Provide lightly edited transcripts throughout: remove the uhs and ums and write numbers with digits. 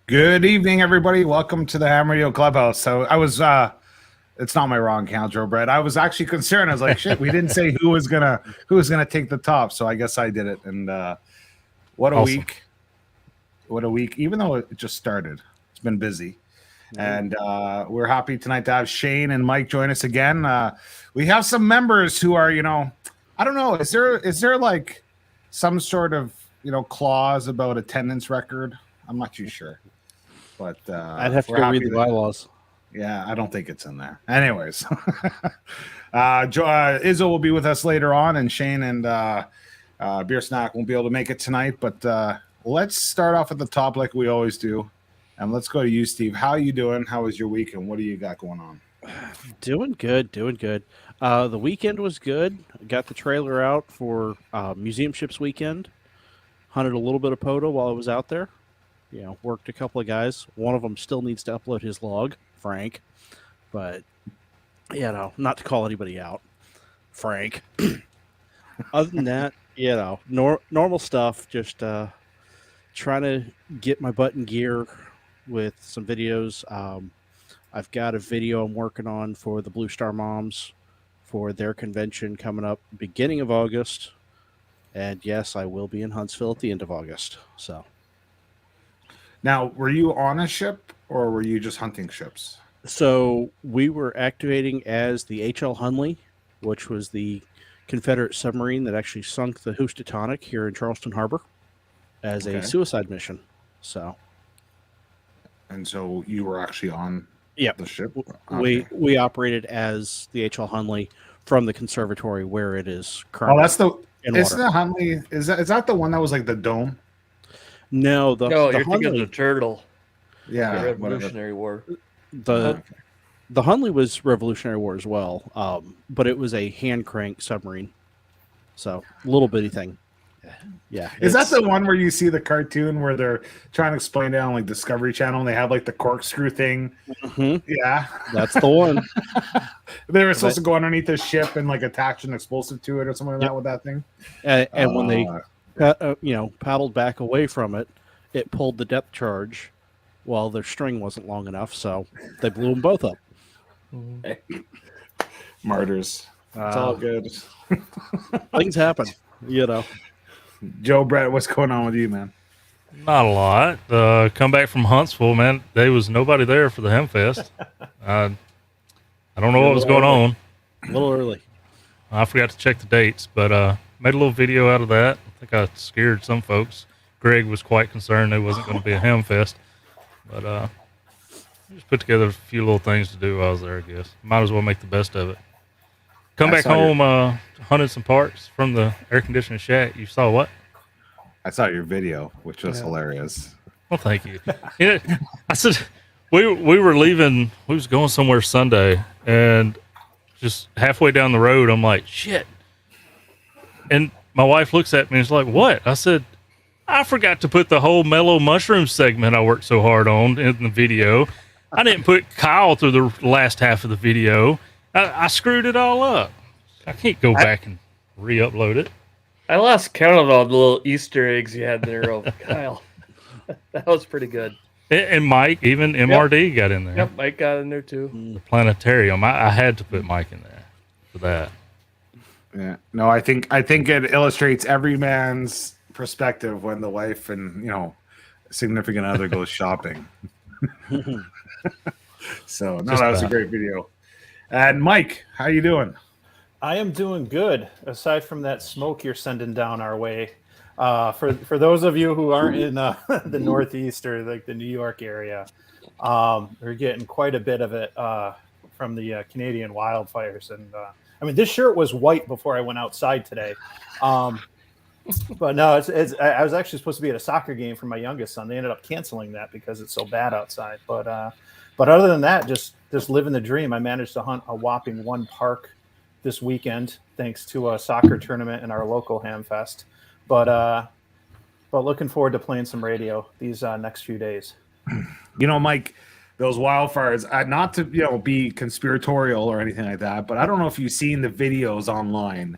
Good evening, everybody. Welcome to the Radio Clubhouse. So I was, it's not my wrong count, Joe Brett. I was actually concerned. I was like, shit, we didn't say who was gonna take the top. So I guess I did it. And what a Awesome. week! What a week! Even though it just started, it's been busy. And we're happy tonight to have Shane and Mike join us again. We have some members who are, I don't know. Is there like some sort of clause about attendance record? I'm not too sure. But I'd have to go read the bylaws. Yeah, I don't think it's in there. Anyways, Izzo will be with us later on, and Shane and Beer Snack won't be able to make it tonight. But let's start off at the top like we always do, and let's go to you, Steve. How are you doing? How was your week, and what do you got going on? Doing good. The weekend was good. Got the trailer out for Museum Ships weekend. Hunted a little bit of Poto while I was out there. Worked a couple of guys. One of them still needs to upload his log, Frank. But, not to call anybody out, Frank. Other than that, normal stuff. Just trying to get my butt in gear with some videos. I've got a video I'm working on for the Blue Star Moms for their convention coming up beginning of August. And yes, I will be in Huntsville at the end of August. So. Now, were you on a ship or were you just hunting ships? So we were activating as the H.L. Hunley, which was the Confederate submarine that actually sunk the Housatonic here in Charleston Harbor as a suicide mission. So. And so you were actually on the ship? Okay. We operated as the H.L. Hunley from the conservatory where it is currently. Oh, that's isn't the Hunley, is that the one that was like the dome? No, the you're Hunley, thinking of the turtle. Yeah, the Revolutionary War. The Hunley was Revolutionary War as well, but it was a hand crank submarine, so little bitty thing. Yeah, is that the one where you see the cartoon where they're trying to explain it on like Discovery Channel and they have like the corkscrew thing? Mm-hmm. Yeah, that's the one. They were supposed to go underneath the ship and like attach an explosive to it or something like that with that thing. And when they paddled back away from it, it pulled the depth charge while their string wasn't long enough, so they blew them both up. Martyrs. It's all good. Things happen, Joe Brett, what's going on with you, man? Not a lot. Come back from Huntsville, man. There was nobody there for the Hemfest. I don't know what was going on. A little early. I forgot to check the dates, but made a little video out of that. I think I scared some folks. Greg was quite concerned there wasn't going to be a Hemfest, but just put together a few little things to do while I was there, I guess. Might as well make the best of it. Come back home, hunted some parts from the air conditioning shack. You saw what? I saw your video, which was hilarious. Well, thank you. I said we were leaving. We was going somewhere Sunday, and just halfway down the road, I'm like, shit. And my wife looks at me and is like, what? I said, I forgot to put the whole mellow mushroom segment I worked so hard on in the video. I didn't put Kyle through the last half of the video. I screwed it all up. I can't go back and re-upload it. I lost count of all the little Easter eggs you had there, Kyle. That was pretty good. And Mike, even MRD got in there. Yep, Mike got in there too. The planetarium. I had to put Mike in there for that. Yeah. No, I think it illustrates every man's perspective when the wife and significant other goes shopping. So that was a great video. And Mike, how you doing? I am doing good. Aside from that smoke you're sending down our way, for those of you who aren't in the Northeast or like the New York area, we're getting quite a bit of it from the Canadian wildfires. And I mean, this shirt was white before I went outside today. But no, I was actually supposed to be at a soccer game for my youngest son. They ended up canceling that because it's so bad outside. But other than that, just living the dream. I managed to hunt a whopping one park this weekend, thanks to a soccer tournament in our local Hamfest. But looking forward to playing some radio these next few days. Mike, those wildfires, not to be conspiratorial or anything like that, but I don't know if you've seen the videos online.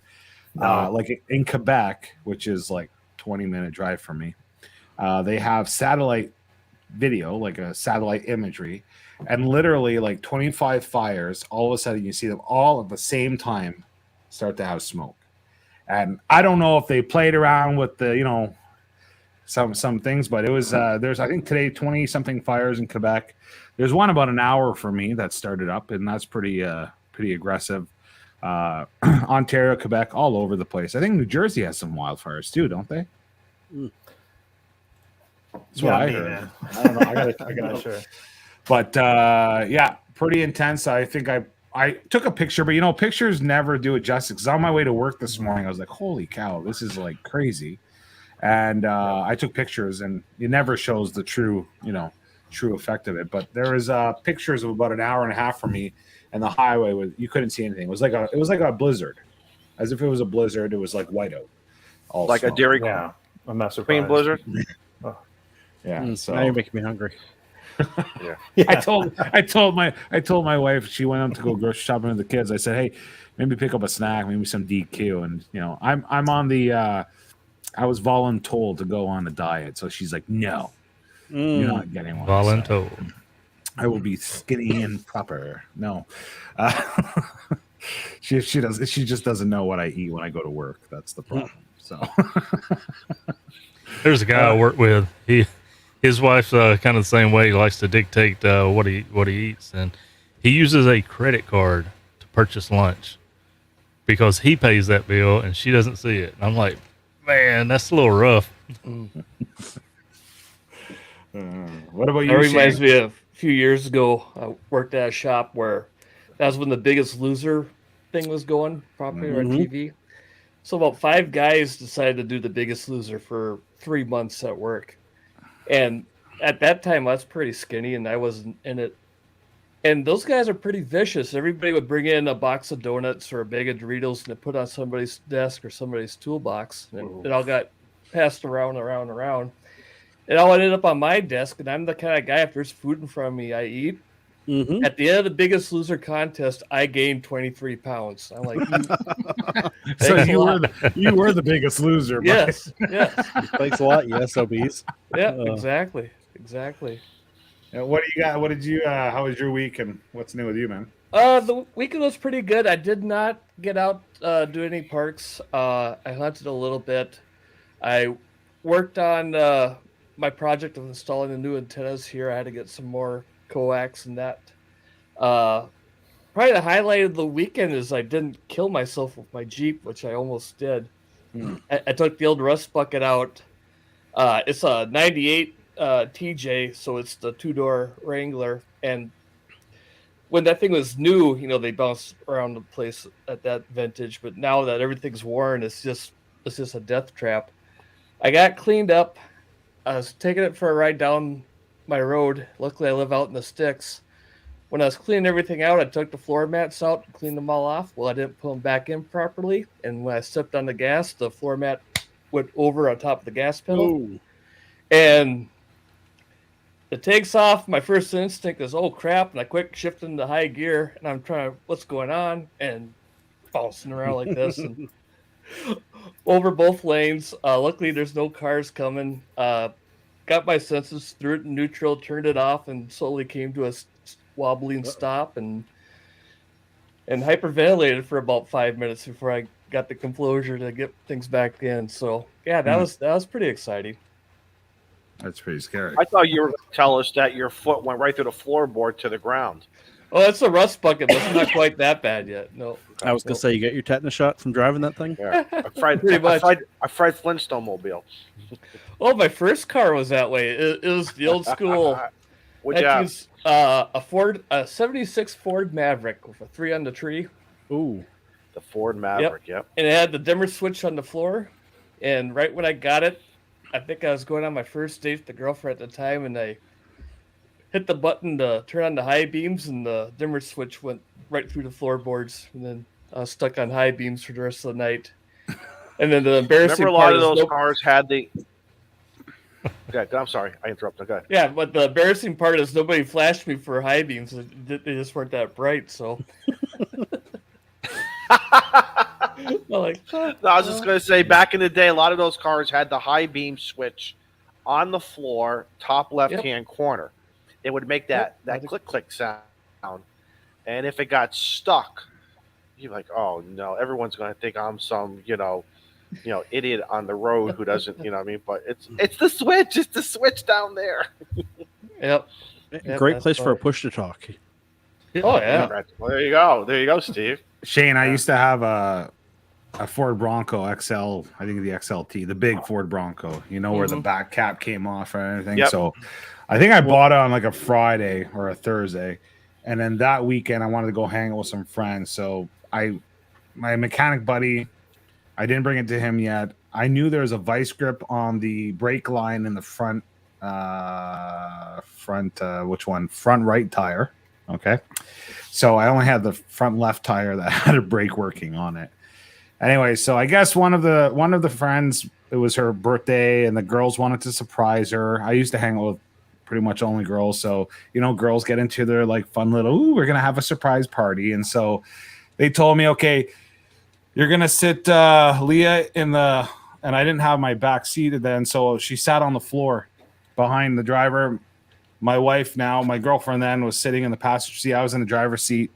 Like in Quebec, which is like 20-minute drive from me, they have satellite video, like a satellite imagery, and literally like 25 fires. All of a sudden, you see them all at the same time start to have smoke. And I don't know if they played around with the, some things, but it was there's I think today 20 something fires in Quebec. There's one about an hour for me that started up, and that's pretty aggressive. Ontario, Quebec, all over the place. I think New Jersey has some wildfires too, don't they? That's what I heard. Man. I don't know. I gotta Sure. But yeah, pretty intense. I think I took a picture, but pictures never do it justice. Because on my way to work this morning, I was like, "Holy cow, this is like crazy!" And I took pictures, and it never shows the true effect of it. But there was pictures of about an hour and a half from me, and the highway you couldn't see anything. It was like a blizzard, as if it was a blizzard. It was like whiteout, all Like smoke. a Dairy Yeah, I'm not surprised. Queen Blizzard. Yeah, so Now you're making me hungry. Yeah. I told my wife, she went out to go grocery shopping with the kids. I said, "Hey, maybe pick up a snack, maybe some DQ." And I'm on the I was voluntold to go on a diet. So she's like, "No, you're not getting one." Voluntold. So I will be skinny and proper. No, she just doesn't know what I eat when I go to work. That's the problem. So There's a guy I work with. His wife's kind of the same way. He likes to dictate what he eats, and he uses a credit card to purchase lunch because he pays that bill and she doesn't see it. And I'm like, man, that's a little rough. what about you? That reminds Shane? me of a few years ago. I worked at a shop where that was when the Biggest Loser thing was going, popular on TV. So about 5 guys decided to do the Biggest Loser for 3 months at work. And at that time, I was pretty skinny, and I wasn't in it. And those guys are pretty vicious. Everybody would bring in a box of donuts or a bag of Doritos, and they put on somebody's desk or somebody's toolbox. And it all got passed around. It all ended up on my desk, and I'm the kind of guy, if there's food in front of me, I eat. Mm-hmm. At the end of the Biggest Loser contest, I gained 23 pounds. I'm like, So thanks a you lot. were the biggest loser. Mike. Yes. Thanks a lot, you SOBs. Yeah, exactly. What do you got? What did you? How was your week, and what's new with you, man? The weekend was pretty good. I did not get out do any parks. I hunted a little bit. I worked on my project of installing the new antennas here. I had to get some more coax and that. Probably the highlight of the weekend is I didn't kill myself with my Jeep, which I almost did. I took the old rust bucket out. It's a 98 TJ, so it's the 2-door Wrangler. And when that thing was new, they bounced around the place at that vintage. But now that everything's worn, it's just a death trap. I got cleaned up. I was taking it for a ride down my road. Luckily, I live out in the sticks. When I was cleaning everything out, I took the floor mats out and cleaned them all off. Well, I didn't put them back in properly. And when I stepped on the gas, the floor mat went over on top of the gas pedal. Ooh. And it takes off. My first instinct is, oh, crap. And I quick shift into high gear. And I'm trying, what's going on? And bouncing around like this. And over both lanes. Luckily, there's no cars coming. Got my senses, threw it in neutral, turned it off, and slowly came to a wobbling stop and hyperventilated for about 5 minutes before I got the composure to get things back in. So yeah, that was pretty exciting. That's pretty scary. I thought you were going to tell us that your foot went right through the floorboard to the ground. Oh, that's a rust bucket. That's not quite that bad yet. No. I was gonna say, you got your tetanus shot from driving that thing. Yeah, I fried Flintstone mobile. Oh, my first car was that way. It was the old school. Good job. Was, a 76 Ford Maverick with a 3 on the tree. Ooh, The Ford Maverick. Yep. And it had the dimmer switch on the floor. And right when I got it, I think I was going on my first date with the girlfriend at the time, and I hit the button to turn on the high beams, and the dimmer switch went right through the floorboards. And then I was stuck on high beams for the rest of the night. And then the embarrassing Remember, a lot part of is those cars had the. Okay, I'm sorry, I interrupted. Okay. yeah, but the embarrassing part is nobody flashed me for high beams. They just weren't that bright, so. No, I was just going to say, back in the day, a lot of those cars had the high beam switch on the floor, top left-hand corner. It would make that click sound. And if it got stuck, you're like, oh no, everyone's going to think I'm some, idiot on the road who doesn't, you know what I mean? But it's the switch. It's the switch down there. Yep. Great place for a push to talk. Oh yeah. Well, there you go. There you go, Steve. Shane, I used to have a Ford Bronco XL, I think the XLT, the big Ford Bronco, where the back cap came off and everything. Yep. So I think I bought it on like a Friday or a Thursday. And then that weekend I wanted to go hang out with some friends. So my mechanic buddy, I didn't bring it to him yet. I knew there was a vice grip on the brake line in the front right tire. Okay. So I only had the front left tire that had a brake working on it. Anyway, so I guess one of the friends, it was her birthday and the girls wanted to surprise her. I used to hang out with pretty much only girls. So, girls get into their like fun little, ooh, we're going to have a surprise party. And so they told me, okay, you're going to sit Leah and I didn't have my back seated then. So she sat on the floor behind the driver. My wife now, my girlfriend then, was sitting in the passenger seat. I was in the driver's seat.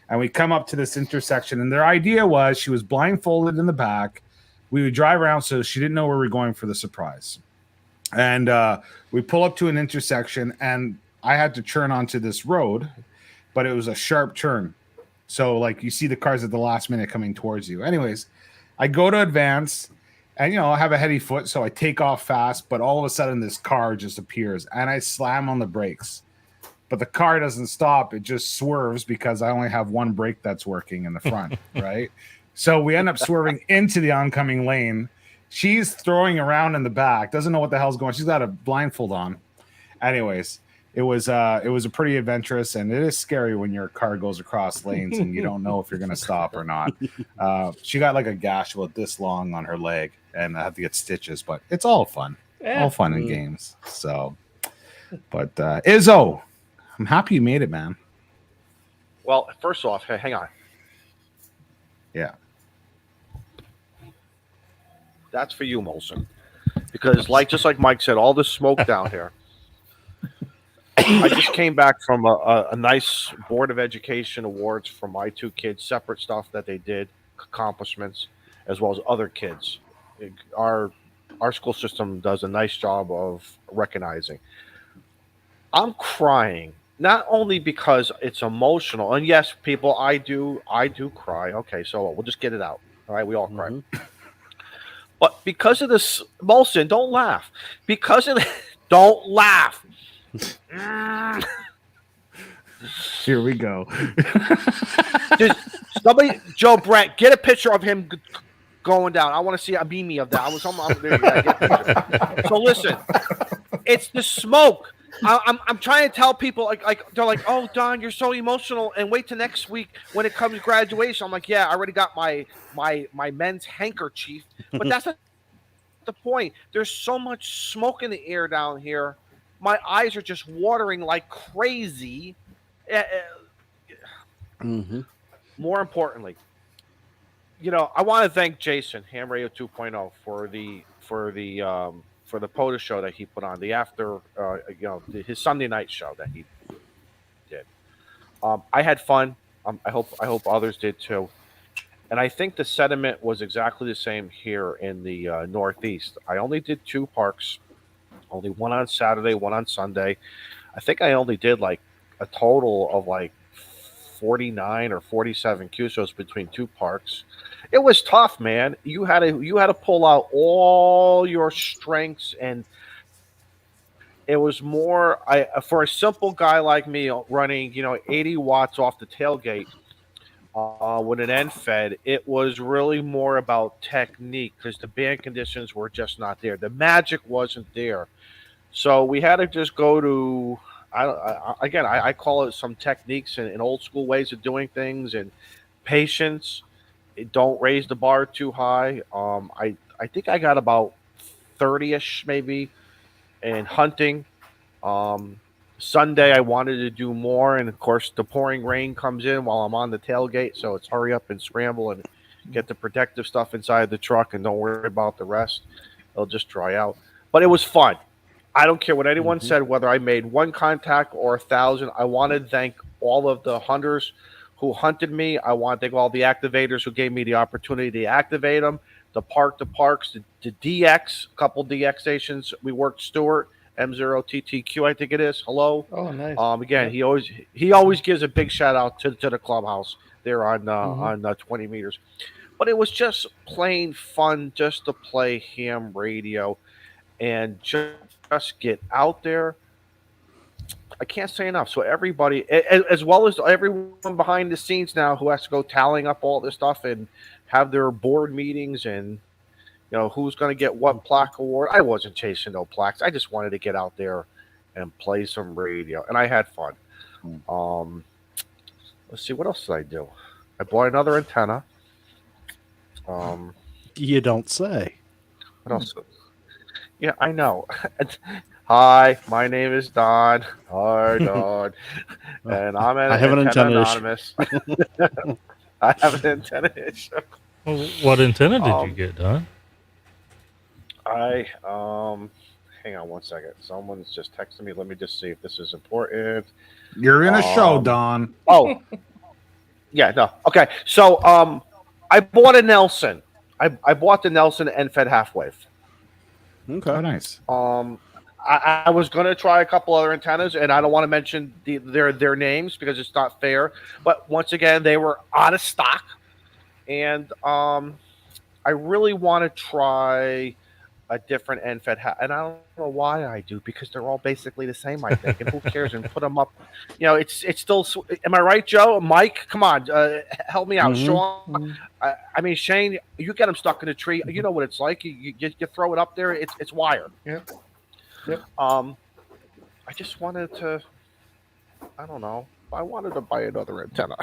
And we come up to this intersection. And their idea was she was blindfolded in the back. We would drive around so she didn't know where we were going for the surprise. And we pull up to an intersection. And I had to turn onto this road. But it was a sharp turn. So, like, you see the cars at the last minute coming towards you. Anyways, I go to advance. And, I have a heavy foot, so I take off fast. But all of a sudden, this car just appears. And I slam on the brakes. But the car doesn't stop. It just swerves because I only have one brake that's working in the front, right? So we end up swerving into the oncoming lane. She's throwing around in the back. Doesn't know what the hell's going on. She's got a blindfold on. Anyways, it was a pretty adventurous. And it is scary when your car goes across lanes and you don't know if you're going to stop or not. She got like a gash about this long on her leg. And I have to get stitches, but it's all fun. Yeah. All fun and games. So, but Izzo, I'm happy you made it, man. Well, first off, hey, hang on. Yeah. That's for you, Molson. Because just like Mike said, all the smoke down here. I just came back from a nice Board of Education awards for my two kids, separate stuff that they did, accomplishments, as well as other kids. Our school system does a nice job of recognizing. I'm crying, not only because it's emotional, and yes, people, I do cry. Okay, so we'll just get it out. All right, we all cry. But because of this, Molson, don't laugh. Don't laugh. Here we go. Somebody, Joe Brent, get a picture of him going down. I want to see a meme of that. I was there. Get a picture. So listen, it's the smoke. I'm trying to tell people like they're like, oh Don, you're so emotional, and wait till next week when it comes to graduation. I'm like, yeah, I already got my men's handkerchief, but that's not the point. There's so much smoke in the air down here. My eyes are just watering like crazy. More importantly, I want to thank Jason Ham Radio 2.0 for the POTA show that he put on, the after his Sunday night show that he did. I had fun. I hope others did too. And I think the sentiment was exactly the same here in the Northeast. I only did 2 parks, only one on Saturday, one on Sunday. I think I only did like a total of like 49 or 47 QSOs between 2 parks. It was tough, man. You had to pull out all your strengths, and it was more for a simple guy like me running 80 watts off the tailgate with an end fed. It was really more about technique because the band conditions were just not there. The magic wasn't there, so we had to just go to I call it some techniques and old school ways of doing things and patience. Don't raise the bar too high. I think I got about 30-ish maybe in hunting. Sunday I wanted to do more, and of course the pouring rain comes in while I'm on the tailgate, so it's hurry up and scramble and get the protective stuff inside the truck and don't worry about the rest. It'll just dry out. But it was fun. I don't care what anyone said, whether I made one contact or 1,000. I want to thank all of the hunters who hunted me. I want to thank all the activators who gave me the opportunity to activate them. The parks, the DX, a couple DX stations. We worked Stewart, M0TTQ, I think it is. Hello. Oh, nice. Again, he always gives a big shout out to the clubhouse there on 20 meters. But it was just plain fun just to play ham radio and just get out there. I can't say enough. So everybody, as well as everyone behind the scenes now who has to go tallying up all this stuff and have their board meetings and, who's going to get what plaque award. I wasn't chasing no plaques. I just wanted to get out there and play some radio, and I had fun. Let's see, what else did I do? I bought another antenna. You don't say. What else? Yeah, I know. Hi, my name is Don. Hi, Don. And I'm an antenna anonymous. I have an antenna issue. Well, what antenna did you get, Don? Hang on one second. Someone's just texting me. Let me just see if this is important. You're in a show, Don. Oh, yeah, no. Okay, so I bought a Nelson. I bought the Nelson NFED half wave. Okay. Oh, nice. I was going to try a couple other antennas, and I don't want to mention their names because it's not fair. But once again, they were out of stock, and I really want to try a different NFED hat, and I don't know why I do, because they're all basically the same, I think. And who cares? And put them up. It's still. Am I right, Joe? Mike, come on, help me out. Sean, I mean Shane, you get them stuck in a tree. You know what it's like. You throw it up there. It's wire. Yep. Yep. I just wanted to. I don't know. I wanted to buy another antenna.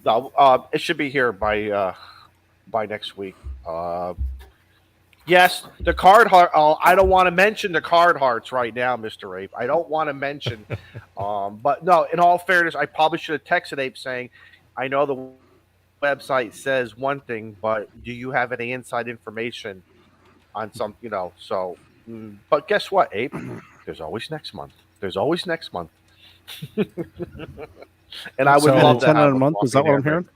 No, it should be here by next week. Yes, the card heart. I don't want to mention the card hearts right now, Mr. Ape. I don't want to mention. But no, in all fairness, I probably should have texted Ape saying, I know the website says one thing, but do you have any inside information on some, so. But guess what, Ape? There's always next month. There's always next month. And I would love to have a month. Is that what I'm hearing?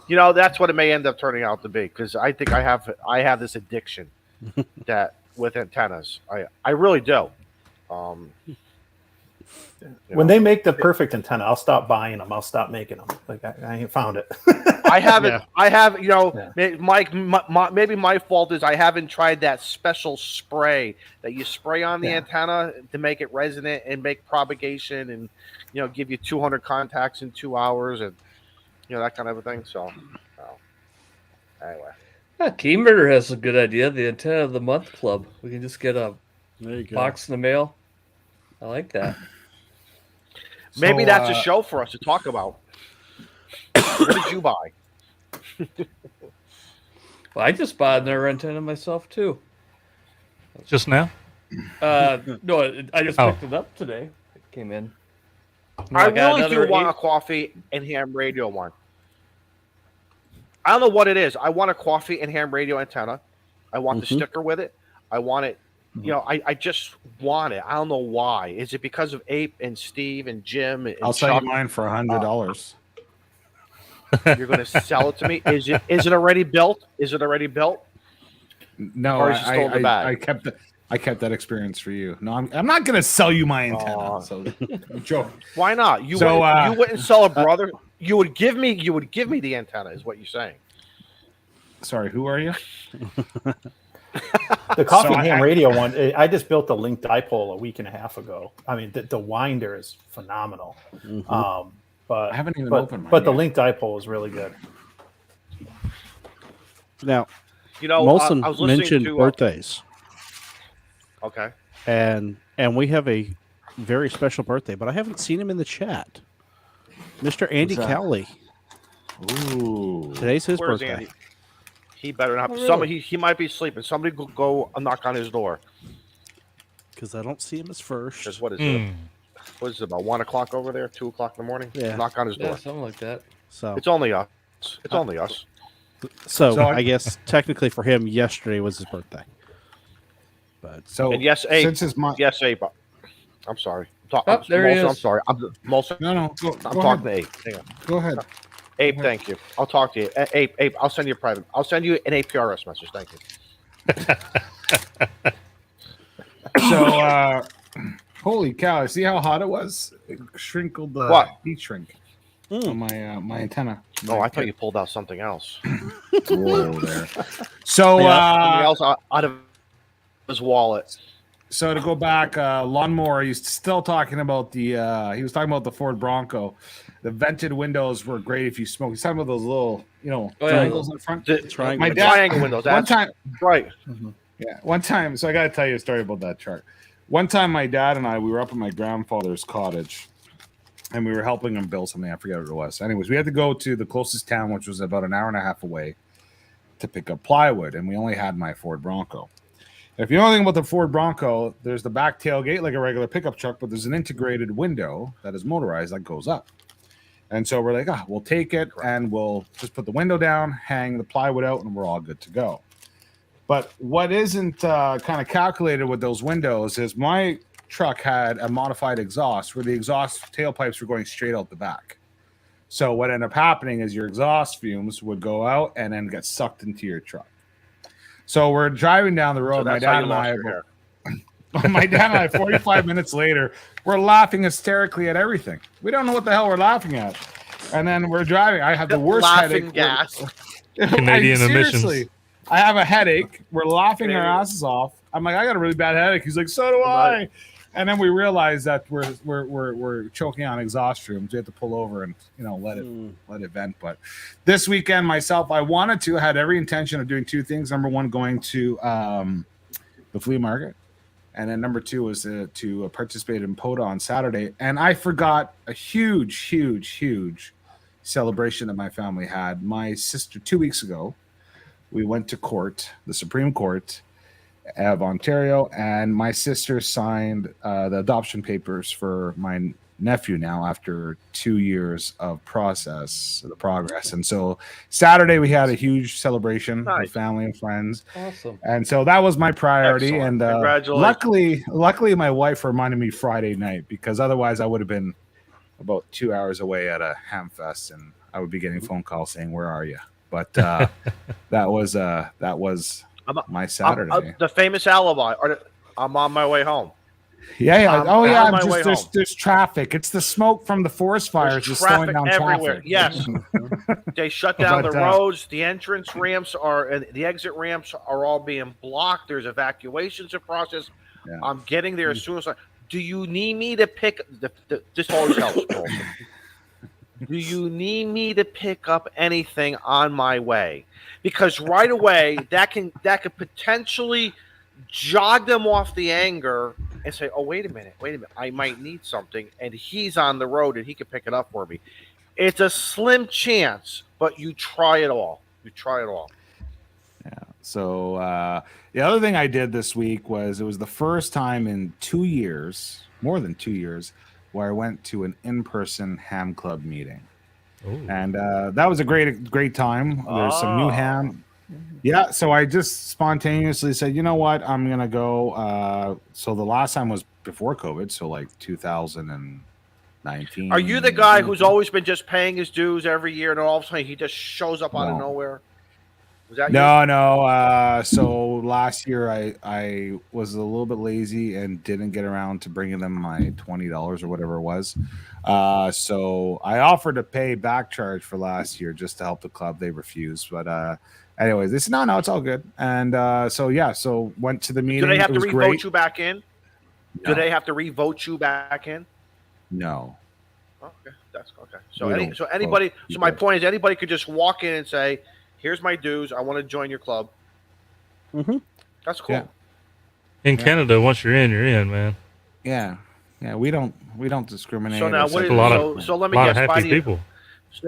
That's what it may end up turning out to be, because I think I have this addiction that with antennas. I really do. When they make the perfect antenna, I'll stop buying them. I'll stop making them. Like I ain't found it. I haven't. Yeah. I have. Mike. Maybe my fault is I haven't tried that special spray that you spray on the antenna to make it resonant and make propagation and give you 200 contacts in 2 hours and that kind of a thing. So anyway, Key Murder has a good idea. The Antenna of the Month Club. We can just get a box in the mail. I like that. Maybe that's a show for us to talk about. What did you buy? Well, I just bought another antenna myself too. Just now? No, I just picked it up today. It came in. I really do want a coffee and ham radio one. I don't know what it is. I want a coffee and ham radio antenna. I want the sticker with it. I want it. I just want it. I don't know why. Is it because of Ape and Steve and Jim? And I'll sell you mine for $100. You're going to sell it to me? Is it already built? Is it already built? No, or is it still in the bag? I kept that experience for you. No, I'm not going to sell you my antenna. So I'm joking. Why not? You wouldn't sell a brother. You would give me the antenna. Is what you're saying? Sorry, who are you? The coffee and ham radio one, I just built a link dipole a week and a half ago. I mean, the winder is phenomenal. But I haven't even opened mine. But the link dipole is really good. Now, Molson I was mentioned birthdays. Okay. And we have a very special birthday, but I haven't seen him in the chat. Mr. Andy Cowley. Ooh. Today's his Where's birthday. Andy? He better not. Really? Somebody. He might be sleeping. Somebody go knock on his door. Because I don't see him as first. Because what is it? What is it, about 1 o'clock over there? 2 o'clock in the morning? Yeah. Knock on his door. Yeah, something like that. So It's only us. It's only us. So I guess technically for him, yesterday was his birthday. But So And yes, Abe. since it's my Yes, Abe. I'm sorry. There he Molson, I'm is. sorry. Molson, no, go I'm ahead. talking to Abe. Hang on. Go ahead. Abe, thank you. I'll talk to you. Abe, I'll send you a private. I'll send you an APRS message. Thank you. So, holy cow! See how hot it was? It shrinkled the What? heat shrink on my my antenna. Oh, I thought you pulled out something else. Whoa there. So, Something else out of his wallet. so to go back, lawnmower. He's still talking about the. He was talking about the Ford Bronco. The vented windows were great if you smoke. He's talking about those little, triangles in the front. The triangle. My dad- triangle windows. One That's time, right. yeah, one time. So I got to tell you a story about that chart. One time, my dad and I, we were up at my grandfather's cottage, and we were helping him build something. I forget what it was. Anyways, we had to go to the closest town, which was about an hour and a half away, to pick up plywood, and we only had my Ford Bronco. If you know anything about the Ford Bronco, there's the back tailgate like a regular pickup truck, but there's an integrated window that is motorized that goes up. And so we're like, we'll take it and we'll just put the window down, hang the plywood out, and we're all good to go. But what isn't kind of calculated with those windows is my truck had a modified exhaust where the exhaust tailpipes were going straight out the back. So what ended up happening is your exhaust fumes would go out and then get sucked into your truck. So we're driving down the road. So My that's how dad you and lost I, your hair. my dad and I, 45 minutes later, we're laughing hysterically at everything. We don't know what the hell we're laughing at. And then we're driving. I have the worst Laughing headache. gas. Canadian Seriously, I have a headache. We're laughing our Canadian. asses off. I'm like, I got a really bad headache. He's like, so do I. And then we realize that we're choking on exhaust fumes. We have to pull over and let it vent. But this weekend, myself, I had every intention of doing two things. Number one, going to the flea market. And then number two was to participate in POTA on Saturday. And I forgot a huge celebration that my family had. My sister, 2 weeks ago, we went to court, the Supreme Court of Ontario, and my sister signed the adoption papers for my nephew now after 2 years of progress. And so Saturday we had a huge celebration with family and friends. Awesome. And so that was my priority. Excellent. And Congratulations. luckily my wife reminded me Friday night, because otherwise I would have been about 2 hours away at a ham fest and I would be getting phone calls saying, "Where are you?" But that was my Saturday. The famous alibi. I'm on my way home. Yeah. On my way There's traffic. It's the smoke from the forest fires There's just slowing traffic down everywhere. traffic. Yes. They shut down But, the roads. The entrance ramps and the exit ramps are all being blocked. There's evacuations in process. Yeah. I'm getting there as soon as do you need me to pick this always helps, Paul. Do you need me to pick up anything on my way? Because right away that could potentially jog them off the anger and say, "Oh, wait a minute, I might need something," and he's on the road and he can pick it up for me. It's a slim chance, but you try it all. Yeah. So the other thing I did this week was it was the first time in 2 years, more than 2 years, where I went to an in-person ham club meeting. Ooh. And that was a great time. There's some new ham. Yeah, so I just spontaneously said, you know what, I'm going to go. So the last time was before COVID, so like 2019. Are you the guy who's always been just paying his dues every year and all of a sudden he just shows up out of nowhere? Was that you? No. So last year I was a little bit lazy and didn't get around to bringing them my $20 or whatever it was. So I offered to pay back charge for last year just to help the club. They refused, but anyways, they said no, it's all good. And so went to the meeting. Do they have to revote re-vote you back in? No. Do they have to re-vote you back in? No. Okay, that's okay. So my point is, anybody could just walk in and say, "Here's my dues. I want to join your club." Mm-hmm. That's cool. Yeah. In Canada, once you're in, man. Yeah. We don't discriminate. So now, It's what like- is, so let me A lot guess. of By happy the, people. so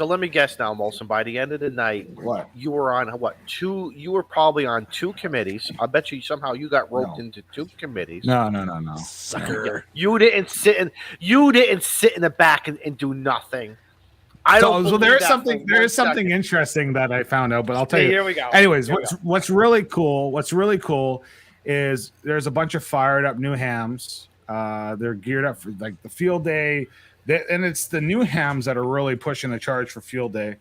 let me guess now, Molson. By the end of the night, What? you were on what? Two? You were probably on two committees. I bet you somehow you got roped No. into two committees. No. Sucker. You didn't sit in the back and do nothing. So there is something interesting that I found out, but I'll tell you. Here we go. Anyways, Here we what's really cool is there's a bunch of fired up new hams. They're geared up for like the field day, and it's the new hams that are really pushing the charge for field day.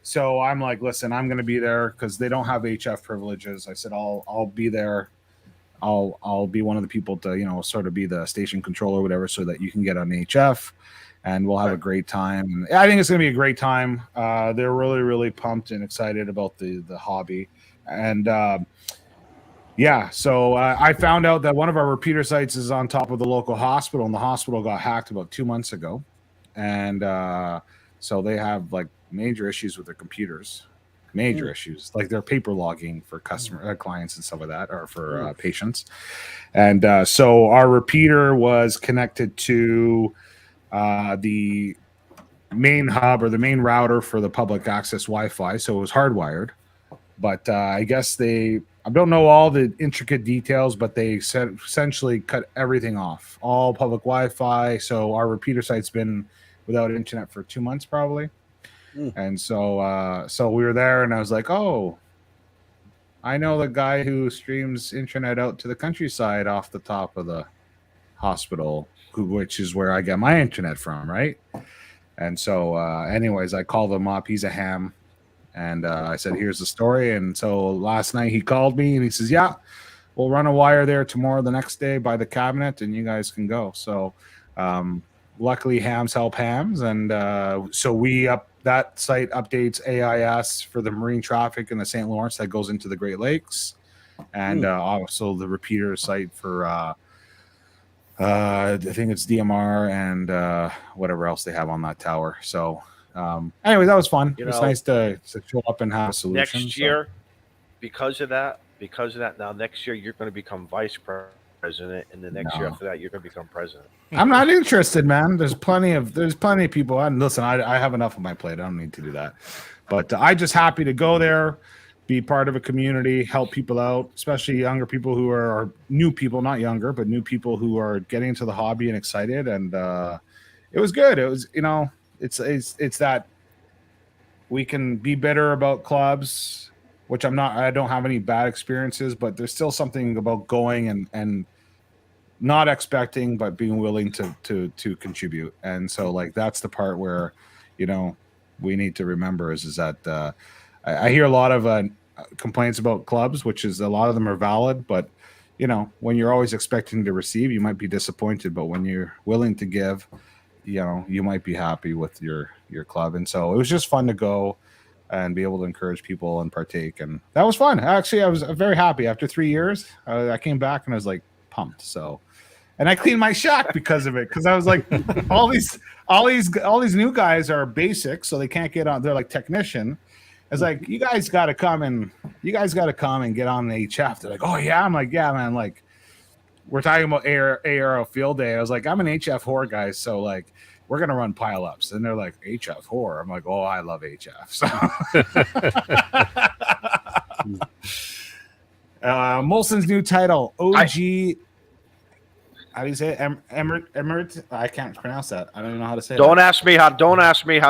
So I'm like, listen, I'm going to be there because they don't have HF privileges. I said I'll be there. I'll be one of the people to sort of be the station controller or whatever, so that you can get on HF, and we'll have a great time. I think it's going to be a great time. They're really, really pumped and excited about the hobby, and so I found out that one of our repeater sites is on top of the local hospital, and the hospital got hacked about 2 months ago, and so they have like major issues with their computers. Major issues, like their paper logging for clients and stuff like that, or for patients. And so our repeater was connected to the main hub or the main router for the public access Wi-Fi. So it was hardwired. But I guess I don't know all the intricate details, but they essentially cut everything off, all public Wi-Fi. So our repeater site's been without internet for 2 months probably. And so we were there, and I was like, oh, I know the guy who streams internet out to the countryside off the top of the hospital, which is where I get my internet from, right? And so anyways, I called him up. He's a ham. And I said, here's the story. And so last night he called me, and he says, yeah, we'll run a wire there tomorrow, the next day by the cabinet, and you guys can go. So luckily hams help hams. And so that site updates AIS for the marine traffic in the St. Lawrence that goes into the Great Lakes, and also the repeater site for I think it's DMR and whatever else they have on that tower. So anyway, that was fun. It was nice to show up and have a solution. Next year, because of that, now next year you're going to become vice president, and the next year after that you're going to become president. I'm not interested, man. There's plenty of people. And listen, I have enough on my plate. I don't need to do that. But I'm just happy to go there, be part of a community, help people out, especially younger people who are new people, not younger, but new people who are getting into the hobby and excited. And it was good. It was, it's that we can be bitter about clubs, which I don't have any bad experiences, but there's still something about going and not expecting, but being willing to contribute. And so like, that's the part where, we need to remember is that I hear a lot of complaints about clubs, which is a lot of them are valid, but when you're always expecting to receive, you might be disappointed, but when you're willing to give, you might be happy with your club. And so it was just fun to go and be able to encourage people and partake. And that was fun. Actually, I was very happy after 3 years. I came back and I was like pumped. So, and I cleaned my shack because of it. Cause I was like, all these new guys are basic. So they can't get on. They're like technician. It's like, you guys got to come and get on the HF. They're like, oh yeah. I'm like, yeah, man. Like we're talking about ARO field day. I was like, I'm an HF whore guy. So like, we're going to run pile-ups. And they're like, HF whore. I'm like, oh, I love HF. So Molson's new title, OG. How do you say it? Emerit? I can't pronounce that. I don't even know how to say it. Don't ask me how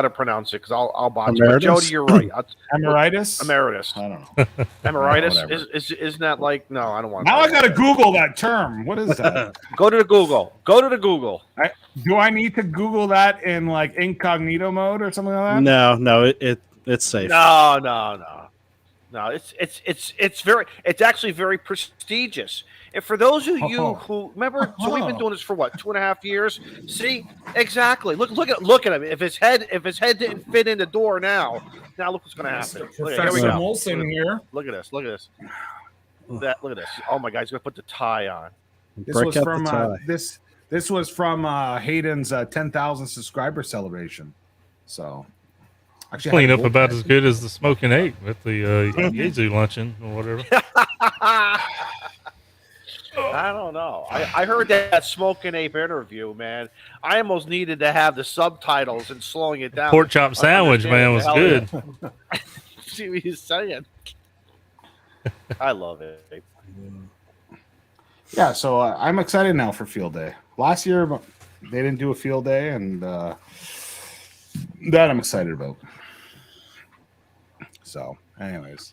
to pronounce it, because I'll botch it. But Jody, you're right. Emeritus? Emeritus. I don't know. Emeritus? Isn't that like, no, I don't want to. Now I got to Google that term. What is that? Go to the Google. Do I need to Google that in like incognito mode or something like that? No, it's safe. No. It's actually very prestigious. And for those of you who remember, so we've been doing this for what, 2.5 years? See, exactly. Look at him. If his head didn't fit in the door now look what's going to happen. Professor Molson here. Look at this. Look at this. Oh my God, he's going to put the tie on. This was from Hayden's 10,000 subscriber celebration. So actually, clean up about as good as the Smoking Ape with the Yezu luncheon or whatever. I don't know. I heard that Smoking Ape interview, man. I almost needed to have the subtitles and slowing it down. Pork chop sandwich, man, was good. See what he's saying. I love it. Yeah, so I'm excited now for field day. Last year, they didn't do a field day, and that I'm excited about. So, anyways.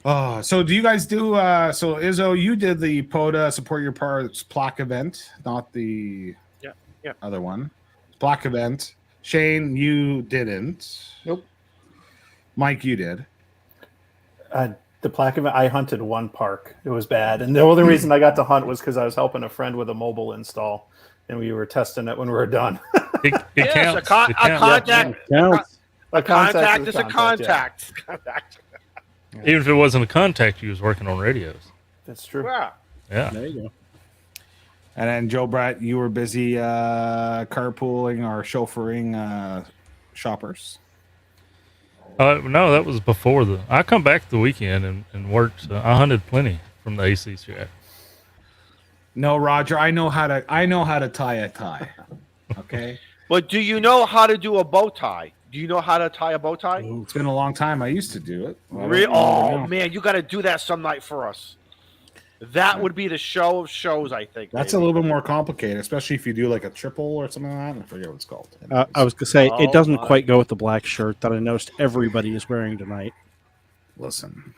Oh, so do you guys do? So Izzo, you did the POTA Support Your Parts plaque event, not the other one. Plaque event. Shane, you didn't. Nope. Mike, you did. The plaque event, I hunted one park. It was bad. And the only reason I got to hunt was because I was helping a friend with a mobile install, and we were testing it when we were done. It Yes, counts. a contact. Counts. A Contact is a yeah. contact. Even if it wasn't a contact, you was working on radios. That's true. Yeah. Yeah. There you go. And then Joe Brett, you were busy carpooling or chauffeuring shoppers. No, that was before I come back the weekend and worked. I hunted plenty from the AC shack. No, Roger, I know how to tie a tie. Okay. But do you know how to do a bow tie? Do you know how to tie a bow tie? It's been a long time. I used to do it. Oh man, you got to do that some night for us. That would be the show of shows, I think. That's a little bit more complicated, especially if you do like a triple or something like that. I forget what it's called. I was gonna say Oh, it doesn't my. quite go with the black shirt that I noticed everybody is wearing tonight. Listen,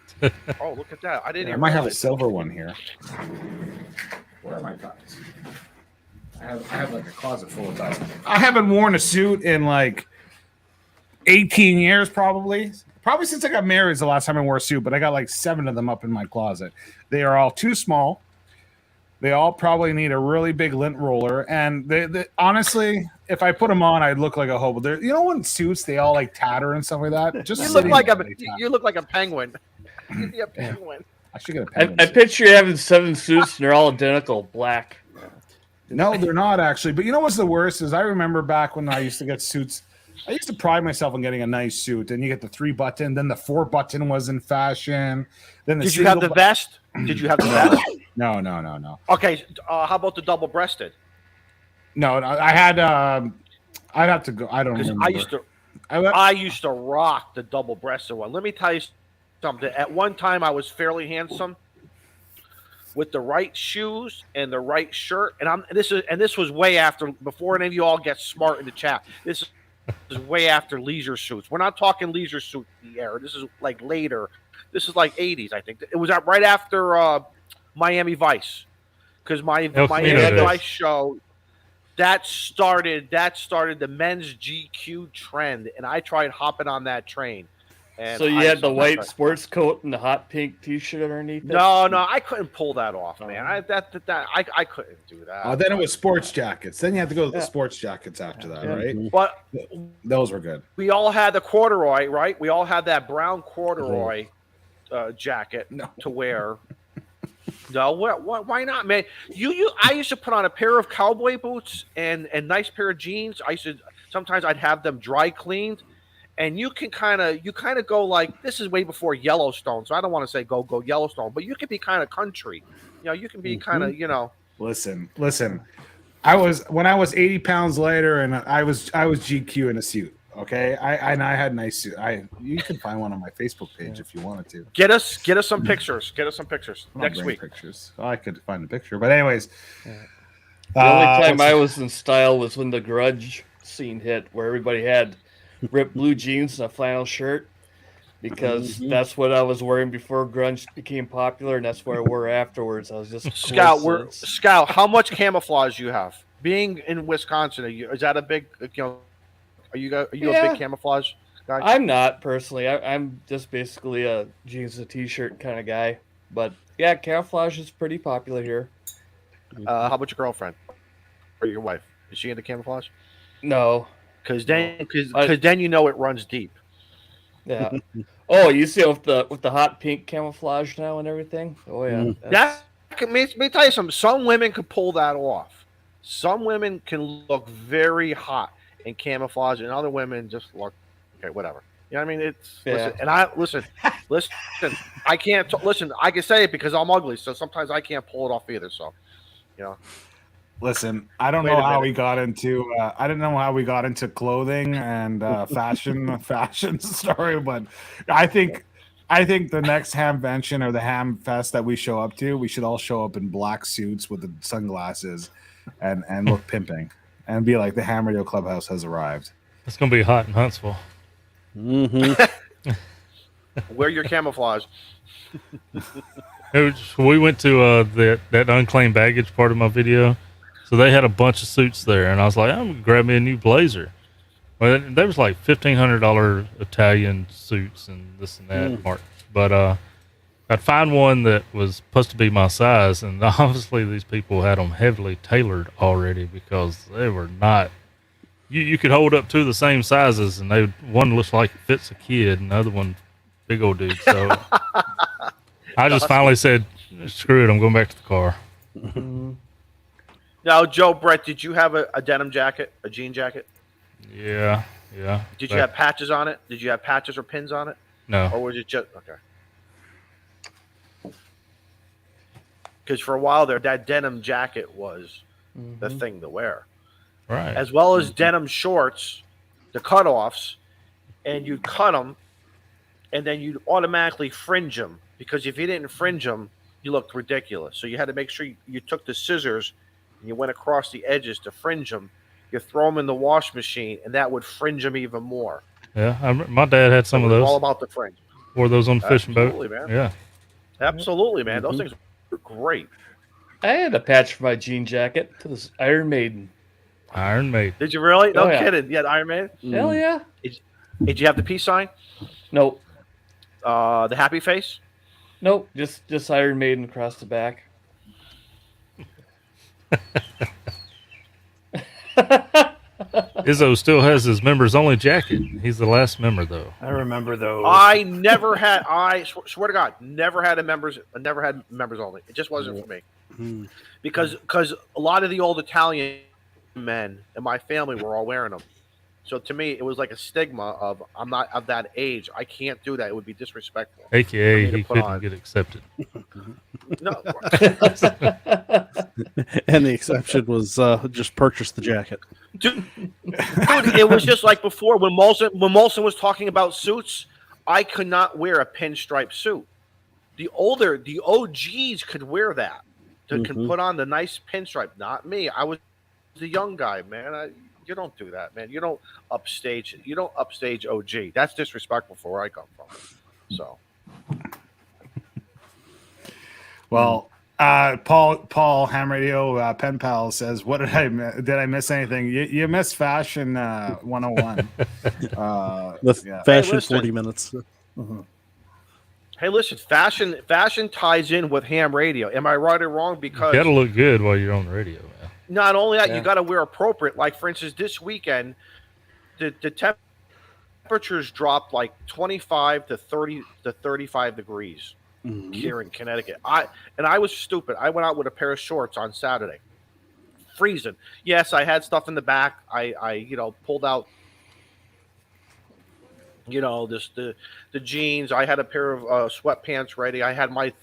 Oh, look at that! I didn't. I even might have a realize. silver one here. Where are my ties? I have like a closet full of ties. I haven't worn a suit in like 18 years, probably. Probably since I got married is the last time I wore a suit, but I got like 7 of them up in my closet. They are all too small. They all probably need a really big lint roller. And they honestly, if I put them on, I'd look like a hobo. You know, when suits, they all like tatter and stuff like that. Just You look sitting like there, a they tatter. you look like a penguin. You'd be a penguin. I should get a I penguin. picture you having 7 suits and they're all identical, black. No, they're not actually. But you know what's the worst is I remember back when I used to get suits. I used to pride myself on getting a nice suit. And you get the 3-button, then the 4-button was in fashion. Then the Did you have the vest? Did you have the vest? No. Okay. How about the double-breasted? No, I had. I'd have to go. I don't Because remember. I used to rock the double-breasted one. Let me tell you something. At one time, I was fairly handsome with the right shoes and the right shirt. And this was way after, before any of you all get smart in the chat. This is way after leisure suits. We're not talking leisure suit era. This is like later. This is like 80s, I think. It was right after Miami Vice, because Miami days. Vice show that started the men's GQ trend, and I tried hopping on that train. And So you had the white sports coat and the hot pink T-shirt underneath it? No, I couldn't pull that off, man. I couldn't do that. Then it was sports jackets. Then you have to go to the sports jackets after that, right? But Those were good. we all had the corduroy, right? We all had that brown corduroy jacket to wear. No, why not, man? I used to put on a pair of cowboy boots and nice pair of jeans. Sometimes I'd have them dry cleaned, and you kind of go like, this is way before Yellowstone, so I don't want to say go Yellowstone, but you can be kind of country. You can be kind of, Listen. When I was 80 pounds lighter, and I was GQ in a suit. Okay, I had nice suit. You can find one on my Facebook page if you wanted to. Get us some pictures. Get us some pictures I'm not next bringing week. Pictures. Oh, I could find a picture, but anyways. The only time I was in style was when the grudge scene hit, where everybody had ripped blue jeans and a flannel shirt, because that's what I was wearing before grunge became popular, and that's what I wore afterwards. I was just Scout, how much camouflage you have? Being in Wisconsin, is that a big? Are you a big camouflage guy? I'm not personally. I'm just basically a jeans and t-shirt kind of guy. But yeah, camouflage is pretty popular here. How about your girlfriend or your wife? Is she into camouflage? No. Because then you know it runs deep. Yeah. Oh, you see with the hot pink camouflage now and everything. Oh yeah. Let me tell you something. Some women can pull that off. Some women can look very hot in camouflage, and other women just look okay, whatever. You know what I mean? Listen. I can't listen. I can say it because I'm ugly, so sometimes I can't pull it off either. So, Listen, I don't know how we got into. I don't know how we got into clothing and fashion story, but I think the next Hamvention or the Ham Fest that we show up to, we should all show up in black suits with the sunglasses and look pimping and be like, the Ham Radio Clubhouse has arrived. It's gonna be hot in Huntsville. Mm-hmm. Wear your camouflage. We went to that unclaimed baggage part of my video, so they had a bunch of suits there, and I was like, I'm gonna grab me a new blazer. Well, there was like $1,500 Italian suits and this and that, Mark. But I'd find one that was supposed to be my size, and obviously these people had them heavily tailored already because they were not. You could hold up two of the same sizes, and one looks like it fits a kid, and the other one big old dude. So I just finally said, "Screw it, I'm going back to the car." Now, Joe, Brett, did you have a denim jacket, a jean jacket? Yeah. Did you have patches on it? Did you have patches or pins on it? No. Or was it just okay? Because for a while there, that denim jacket was the thing to wear. Right. As well as denim shorts, the cutoffs, and you'd cut them, and then you'd automatically fringe them, because if you didn't fringe them, you looked ridiculous. So you had to make sure you took the scissors and you went across the edges to fringe them. You throw them in the wash machine, and that would fringe them even more. Yeah, my dad had some of those. All about the fringe. Wore those on the fishing boat. Absolutely, man. Yeah. Absolutely, man. Those things were great. I had a patch for my jean jacket to this Iron Maiden. Iron Maiden. Did you really? No yeah. kidding. You had Iron Man? Hell yeah. Did you have the peace sign? Nope. The happy face? Nope. Just Iron Maiden across the back. Izzo still has his members only jacket. He's the last member though. I remember those. I never had. I swear to God, never had members only. It just wasn't for me. Because a lot of the old Italian men in my family were all wearing them. So to me, it was like a stigma of I'm not of that age. I can't do that. It would be disrespectful. AKA he couldn't get accepted. No. And the exception was just purchase the jacket. Dude, it was just like before when Molson was talking about suits. I could not wear a pinstripe suit. The OGs could wear that. Can put on the nice pinstripe. Not me. I was the young guy, man. You don't do that, man. You don't upstage. You don't upstage OG. That's disrespectful for where I come from. So, well, Paul Ham Radio Pen Pal says, "What did I miss anything? You missed Fashion 101. Fashion 40 minutes." Hey, listen, fashion ties in with ham radio. Am I right or wrong? Because you gotta look good while you're on the radio, man. Not only that, you got to wear appropriate. Like, for instance, this weekend, the temperatures dropped like 25 to 30 to 35 degrees here in Connecticut. I was stupid. I went out with a pair of shorts on Saturday, freezing. Yes, I had stuff in the back. I pulled out. The jeans. I had a pair of sweatpants ready. I had my.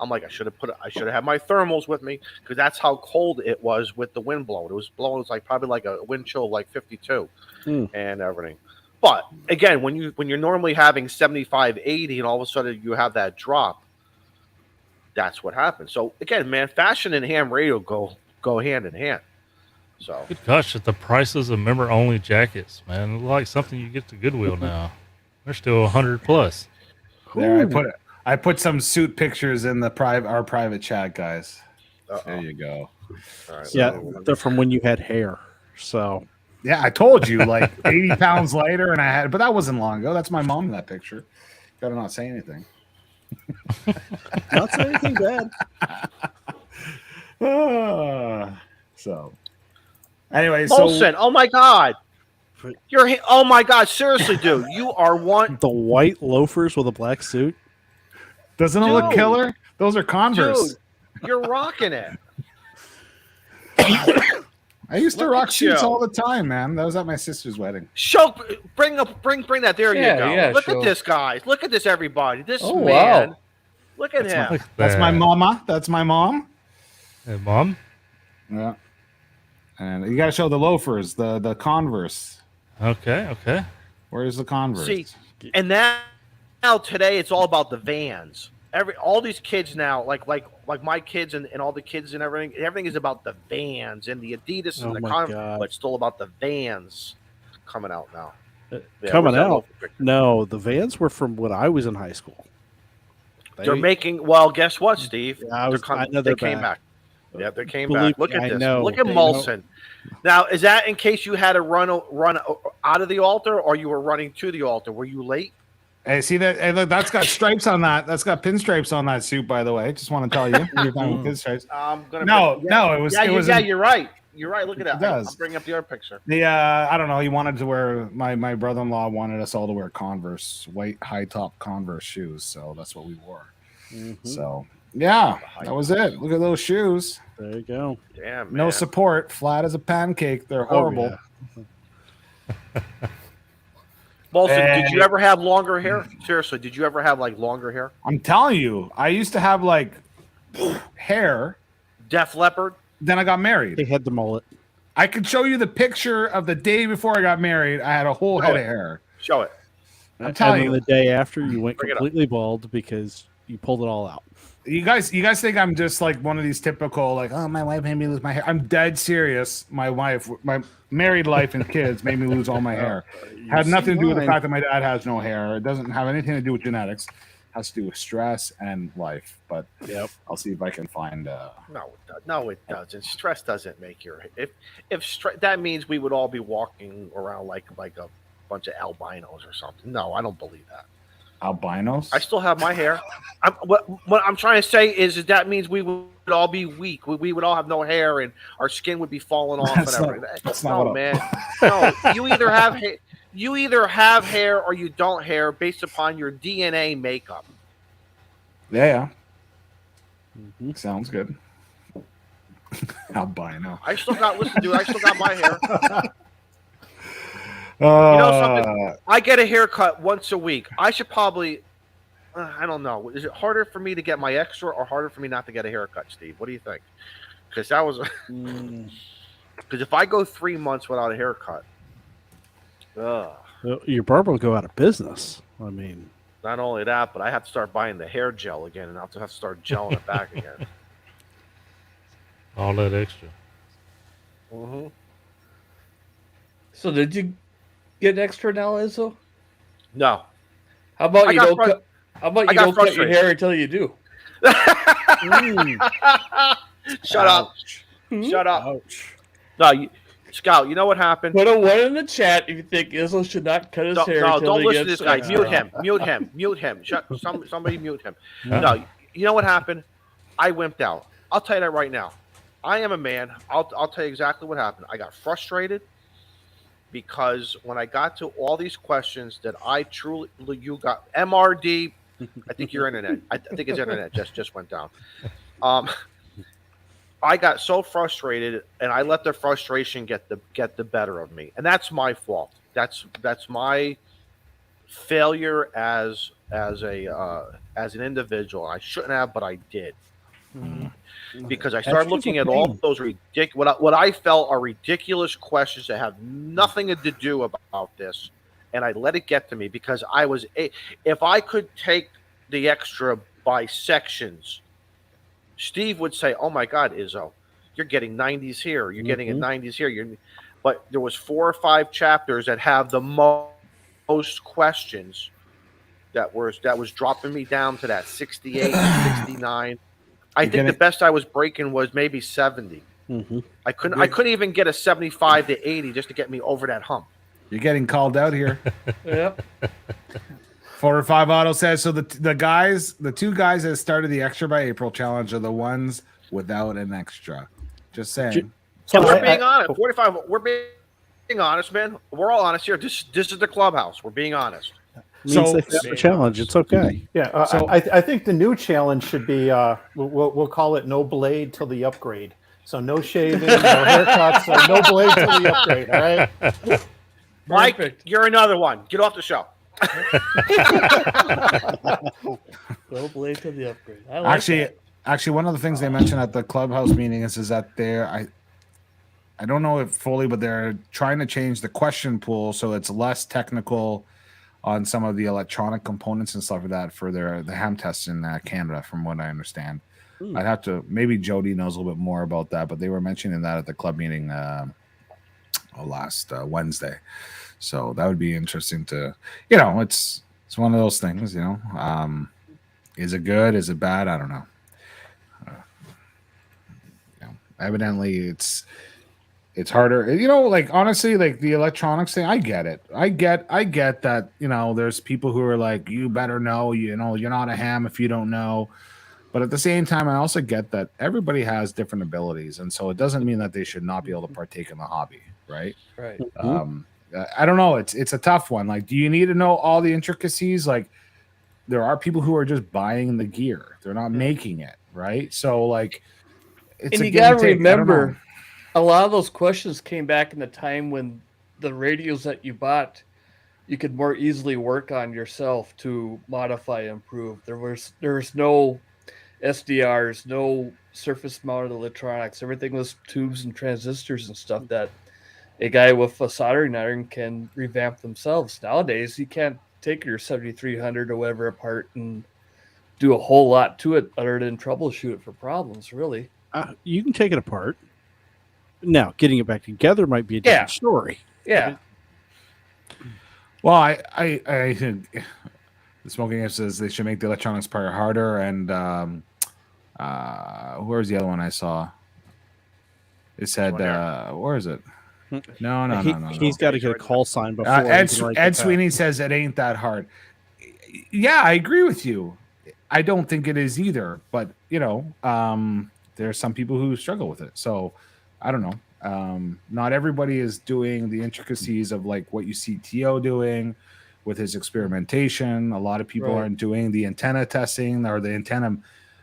I'm like, I should have had my thermals with me, because that's how cold it was with the wind blowing. It was blowing. It was like probably like a wind chill of like 52 and everything. But again, when you're normally having 75, 80, and all of a sudden you have that drop, that's what happens. So again, man, fashion and ham radio go hand in hand. So good gosh, at the prices of member-only jackets, man, it's like something you get to Goodwill now. They're still $100+. There, I put some suit pictures in the our private chat, guys. There you go. All right, Yeah, they're from when you had hair. So yeah, I told you, like 80 pounds lighter, but that wasn't long ago. That's my mom in that picture. Gotta not say anything. not say anything bad. So. Anyway, Molson, oh my God. Oh my God, seriously, dude. You are one. The white loafers with a black suit. Doesn't it look killer? Those are Converse. Dude, you're rocking it. I used to rock suits all the time, man. That was at my sister's wedding. Bring that. There you go. Yeah, Look at this, guys. Look at this, everybody. This man. Wow. Look at him. That's my mama. That's my mom. Hey, Mom? Yeah. And you got to show the loafers, the Converse. Okay. Where's the Converse? See, and now today it's all about the Vans. All these kids now, like my kids and all the kids and everything is about the Vans and the Adidas and the Converse, but it's still about the Vans coming out now. Coming where's that out. local picture? No, the vans were from when I was in high school. They're making. Well, guess what, Steve? Yeah, I know they they're came back. back. Yeah, they came Believe back. Look me, at I this. know. Look at They Molson. Now, is that in case you had to run out of the altar, or you were running to the altar? Were you late? Hey, see that? Hey, look, that's got stripes on that. That's got pinstripes on that suit, by the way. Just want to tell you, you're fine with pinstripes. I'm gonna. No, it was. You're right. You're right. Look at that. It does. I'll bring up the other picture. The I don't know. He wanted to wear my brother-in-law wanted us all to wear Converse, white high top Converse shoes. So that's what we wore. So yeah, that was it. Look at those shoes. There you go. Damn, man. No support, flat as a pancake. They're horrible. Molson, did you ever have longer hair? Seriously, did you ever have like longer hair? I'm telling you, I used to have like hair. Def Leppard. Then I got married. They had the mullet. I could show you the picture of the day before I got married. I had a whole head of hair. Show it. I'm telling and you. the day after, you went Bring it up. completely bald because you pulled it all out. You guys think I'm just like one of these typical like, oh, my wife made me lose my hair. I'm dead serious. My wife, my married life and kids made me lose all my hair. Had nothing to do with the fact that my dad has no hair. It doesn't have anything to do with genetics. It has to do with stress and life. But I'll see if I can find. No, it doesn't. Stress doesn't make your. If that means we would all be walking around like a bunch of albinos or something. No, I don't believe that. Albinos? I still have my hair. What I'm trying to say is that means we would all be weak. We would all have no hair and our skin would be falling off and everything. No, man. No, you either have hair or you don't hair based upon your DNA makeup. Yeah. Sounds good. Albino. I still got my hair. You know something? I get a haircut once a week. I should probably, I don't know. Is it harder for me to get my extra or harder for me not to get a haircut, Steve? What do you think? Because that was, because if I go 3 months without a haircut, your barber will go out of business. I mean, not only that, but I have to start buying the hair gel again, and I'll have to start gelling it back again. All that extra. Mm-hmm. So did you get extra now, Izzo? No. How about you don't cut your hair until you do? Shut up. Shut up. Ouch. No, Scout, you know what happened? Put a one in the chat if you think Izzo should not cut his hair. No, don't listen to this guy. Mute him. Somebody mute him. No, you know what happened? I wimped out. I'll tell you that right now. I am a man. I'll tell you exactly what happened. I got frustrated because when I got to all these questions that you got MRD, I think your internet. I think his internet just went down. I got so frustrated, and I let the frustration get the better of me, and that's my fault. That's my failure as an individual. I shouldn't have, but I did. Because I started looking at all those what I felt are ridiculous questions that have nothing to do about this, and I let it get to me because if I could take the extra by sections, Steve would say, "Oh my God, Izzo, you're getting 90s here, you're getting a 90s here." But there was 4 or 5 chapters that have the most questions that was dropping me down to that 68, 69. I think the best I was breaking was maybe 70. I couldn't even get a 75 to 80 just to get me over that hump. You're getting called out here. Yep. 4 or 5 Auto says so. The 2 guys that started the Extra by April challenge are the ones without an extra. Just saying. So we're being honest. 45. We're being honest, man. We're all honest here. This is the clubhouse. We're being honest. So they failed the challenge. It's okay. Yeah, So- I think the new challenge should be we'll call it no blade till the upgrade. So no shaving, no haircuts, so no blade till the upgrade. All right, Mike, Perfect. you're another one. Get off the show. Go blade to the upgrade. I like that. Actually, one of the things they mentioned at the clubhouse meeting is that I don't know if fully, but they're trying to change the question pool so it's less technical on some of the electronic components and stuff like that for the ham tests in Canada, from what I understand. I'd have to, maybe Jody knows a little bit more about that, but they were mentioning that at the club meeting last Wednesday. So that would be interesting to, you know, it's one of those things, you know. Is it good? Is it bad? I don't know. You know, evidently it's harder, you know, like honestly, like the electronics thing, I get it. I get that, you know, there's people who are like, you better know, you know, you're not a ham if you don't know. But at the same time, I also get that everybody has different abilities, and so it doesn't mean that they should not be able to partake in the hobby, right? Right. I don't know. It's a tough one. Like, do you need to know all the intricacies? Like, there are people who are just buying the gear; they're not making it, right? So, like, it's And a you give and gotta take. I don't know. remember, a lot of those questions came back in the time when the radios that you bought, you could more easily work on yourself to modify and improve. There was no SDRs, no surface mounted electronics. Everything was tubes and transistors and stuff that a guy with a soldering iron can revamp themselves. Nowadays, you can't take your 7300 or whatever apart and do a whole lot to it other than troubleshoot it for problems, really. You can take it apart. Now, getting it back together might be a different story. Yeah. Well, I think the Smoking Gun says they should make the electronics part harder, and where's the other one I saw? It said, where is it? No. He's got to get a call sign before. Ed Sweeney says it ain't that hard. Yeah, I agree with you. I don't think it is either, but you know, there's some people who struggle with it. So I don't know. Not everybody is doing the intricacies of like what you see T.O. doing with his experimentation. A lot of people aren't doing the antenna testing or the antenna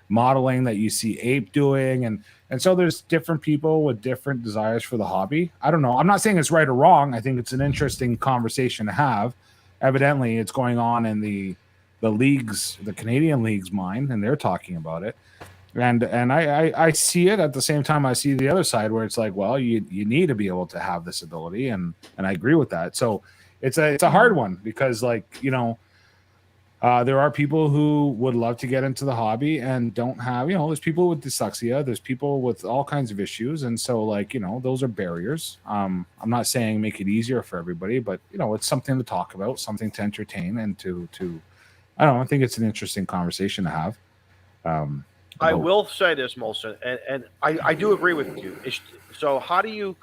modeling that you see Ape doing, and so there's different people with different desires for the hobby. I don't know. I'm not saying it's right or wrong. I think it's an interesting conversation to have. Evidently, it's going on in the leagues, the Canadian league's mind, and they're talking about it. And I see it at the same time. I see the other side where it's like, well, you need to be able to have this ability, and I agree with that. So it's a hard one because, like, you know, there are people who would love to get into the hobby and don't have, you know, there's people with dyslexia, there's people with all kinds of issues, and so, like, you know, those are barriers. I'm not saying make it easier for everybody, but you know, it's something to talk about, something to entertain, and to I don't know. I think it's an interesting conversation to have. I will say this, Molson, and I do agree with you. So how do you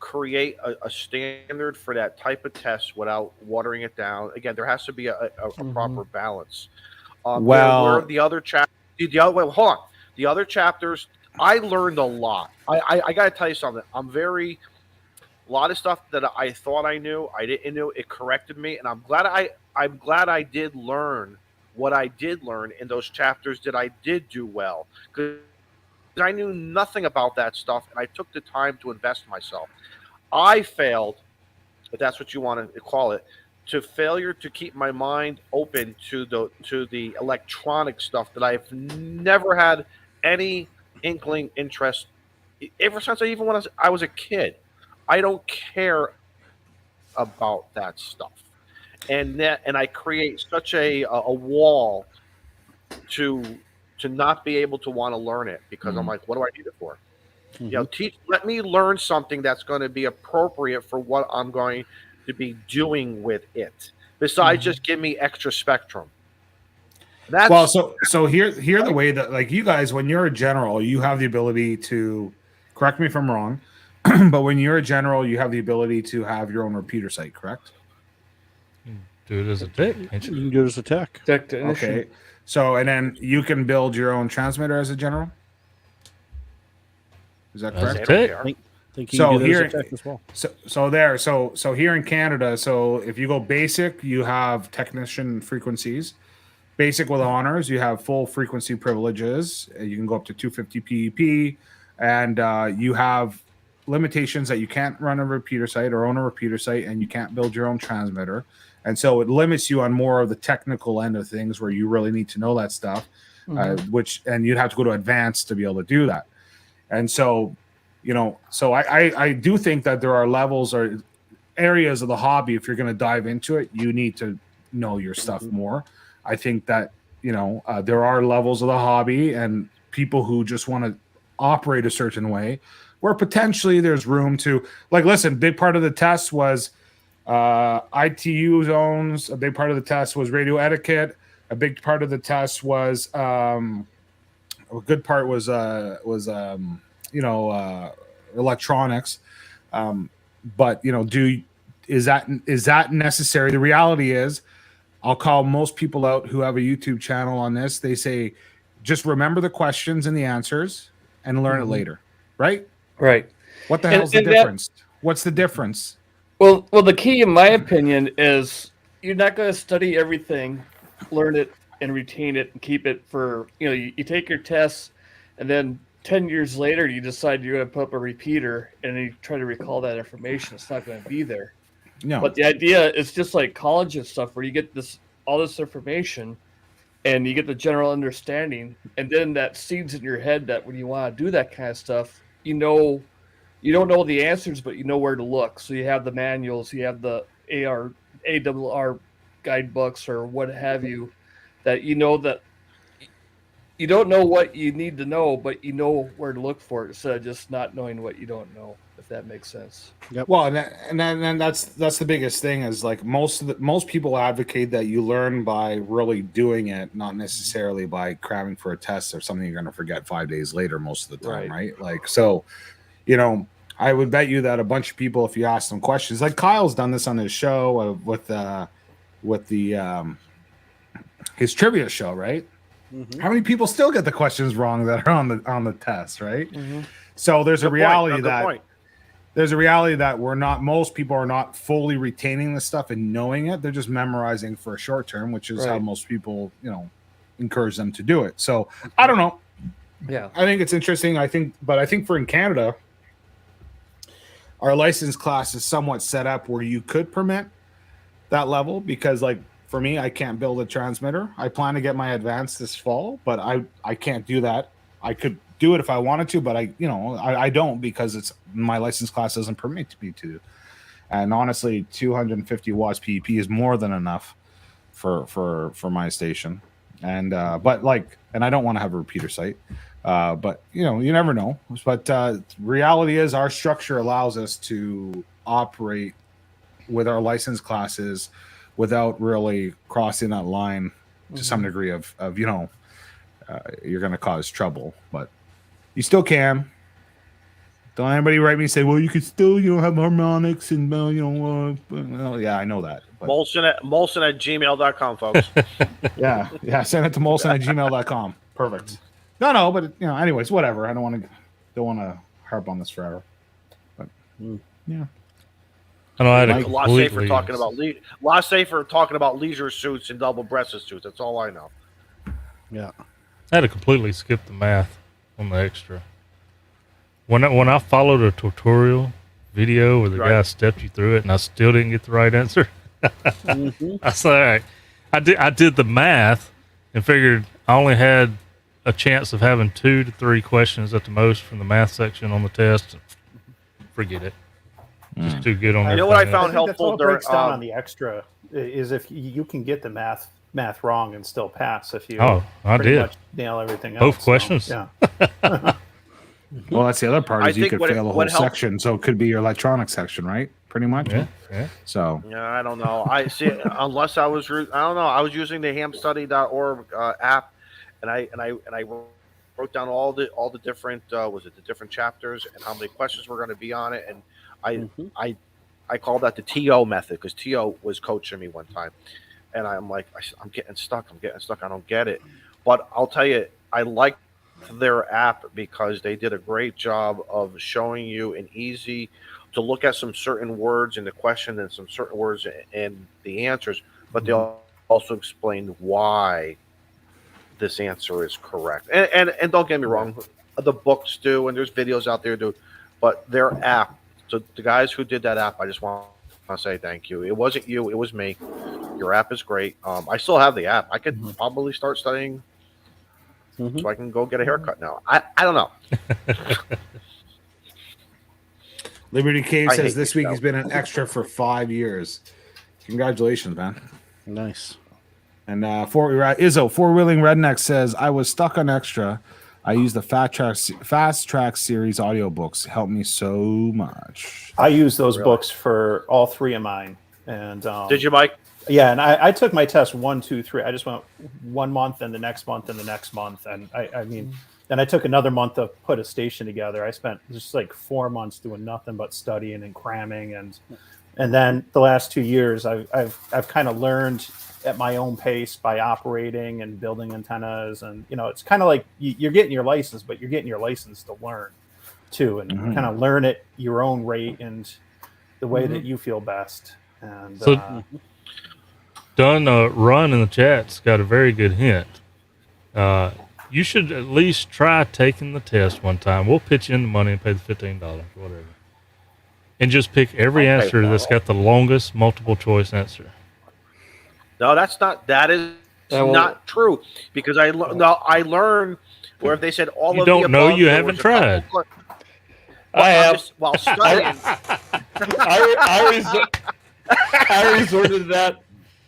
create a standard for that type of test without watering it down? Again, there has to be a proper balance. Where the other hold on. The other chapters, I learned a lot. I got to tell you something. A lot of stuff that I thought I knew, I didn't know. It corrected me, and I'm glad I did learn what I did learn in those chapters that I did do well, because I knew nothing about that stuff, and I took the time to invest in myself. I failed, if that's what you want to call it, to failure to keep my mind open to the electronic stuff that I've never had any inkling interest ever since when I was a kid. I don't care about that stuff, and I create such a wall to not be able to want to learn it because I'm like, what do I need it for? You know, let me learn something that's going to be appropriate for what I'm going to be doing with it. Besides, just give me extra spectrum. So here the way that, like, you guys, when you're a general, you have the ability to, correct me if I'm wrong, but when you're a general, you have the ability to have your own repeater site, correct? Do it as a tech. You can do it as a tech. Okay. So, and then you can build your own transmitter as a general? Is that correct? I think you can do that as a tech as well. So here in Canada, so if you go basic, you have technician frequencies. Basic with honors, you have full frequency privileges. You can go up to 250 PEP, and you have limitations that you can't run a repeater site or own a repeater site, and you can't build your own transmitter. And so it limits you on more of the technical end of things where you really need to know that stuff, and you'd have to go to advanced to be able to do that. And so, you know, so I do think that there are levels or areas of the hobby, if you're going to dive into it, you need to know your stuff more. I think that, you know, there are levels of the hobby and people who just want to operate a certain way, where potentially there's room to, like, listen, big part of the test was ITU zones. A big part of the test was radio etiquette. A big part of the test was a good part was electronics. But is that necessary? The reality is, I'll call most people out who have a YouTube channel on this. They say, just remember the questions and the answers and learn it later, right? Right. What the hell's the difference? What's the difference? Well, the key, in my opinion, is you're not going to study everything, learn it, and retain it, and keep it for, you take your tests, and then 10 years later, you decide you're going to put up a repeater, and then you try to recall that information. It's not going to be there. No. But the idea is just like college and stuff, where you get all this information, and you get the general understanding, and then that seeds in your head that when you want to do that kind of stuff, you don't know the answers, but you know where to look. So you have the manuals, you have the AWR guidebooks or what have you, that that you don't know what you need to know, but you know where to look for it instead of just not knowing what you don't know, if that makes sense. Yep. Well, and then that's the biggest thing is, like, most people advocate that you learn by really doing it, not necessarily by cramming for a test or something you're going to forget 5 days later most of the time, right? Like, so, I would bet you that a bunch of people, if you ask them questions, like Kyle's done this on his show with his trivia show, right? Mm-hmm. How many people still get the questions wrong that are on the test, right? Mm-hmm. So there's a reality that most people are not fully retaining the stuff and knowing it. They're just memorizing for a short term, which is how most people, encourage them to do it. So I don't know. Yeah, I think it's interesting. I think for in Canada, our license class is somewhat set up where you could permit that level, because, like, for me, I can't build a transmitter. I plan to get my advanced this fall, but I can't do that. I could do it if I wanted to, but I don't, because my license class doesn't permit me to. And honestly, 250 watts PEP is more than enough for my station. And but I don't want to have a repeater site. But you never know. But reality is, our structure allows us to operate with our license classes without really crossing that line to some degree of you're going to cause trouble, but you still can. Don't anybody write me and say, well, you could still have harmonics and yeah, I know that. But Molson at gmail.com, folks. yeah, send it to molson@gmail.com. Perfect. No, but anyways, whatever. I don't want to harp on this forever. But yeah. I know I had a lot safer talking about leisure suits and double-breasted suits. That's all I know. Yeah, I had to completely skip the math on the extra. When I followed a tutorial video where the guy stepped you through it, and I still didn't get the right answer, I said, all right, I did the math and figured I only had a chance of having 2 to 3 questions at the most from the math section on the test. Forget it. Just too good on. You know what I found helpful breaks down on the extra is if you can get the math wrong and still pass if you much nail everything else. Both questions. Yeah. Well, that's the other part, is you could fail a whole section, so it could be your electronics section, right? Pretty much. Yeah. So. Yeah, I don't know. I see. Unless I was using the hamstudy.org app, and I wrote down all the different the different chapters and how many questions were going to be on it, and I called that the TO method, because TO was coaching me one time, and I'm like, I'm getting stuck. I don't get it. But I'll tell you, I like their app because they did a great job of showing you an easy to look at some certain words in the question and some certain words in the answers, but they'll also explain why this answer is correct. And don't get me wrong, the books do, and there's videos out there do, but their app. So the guys who did that app, I just want to say thank you. It wasn't you, it was me. Your app is great. I still have the app. I could probably start studying so I can go get a haircut now. I don't know. Liberty Cave says this week he's been an extra for 5 years. Congratulations, man. Nice. And Four Wheeling Redneck says, I was stuck on extra. I use the Fast Track series audiobooks. Help me so much. I use those Really? books for all three of mine. And Did you, Mike? Yeah, and I took my test 1, 2, 3. I just went 1 month and the next month and the next month. And I mean, then I took another month to put a station together. I spent just like 4 months doing nothing but studying and cramming. And then the last 2 years, I've kind of learned at my own pace by operating and building antennas. And, you know, it's kind of like you're getting your license, but you're getting your license to learn too, and kind of learn at your own rate and the way that you feel best. And So, Dunn Run in the chat's got a very good hint. You should at least try taking the test one time. We'll pitch in the money and pay the $15 or whatever. And just pick every I'll pay answer for that's it. got the longest multiple choice answer. No, that is not true. Because I learned where if they said all You of don't the know, above, you there haven't was a couple tried. cl- I have. just, while studying. I resorted to that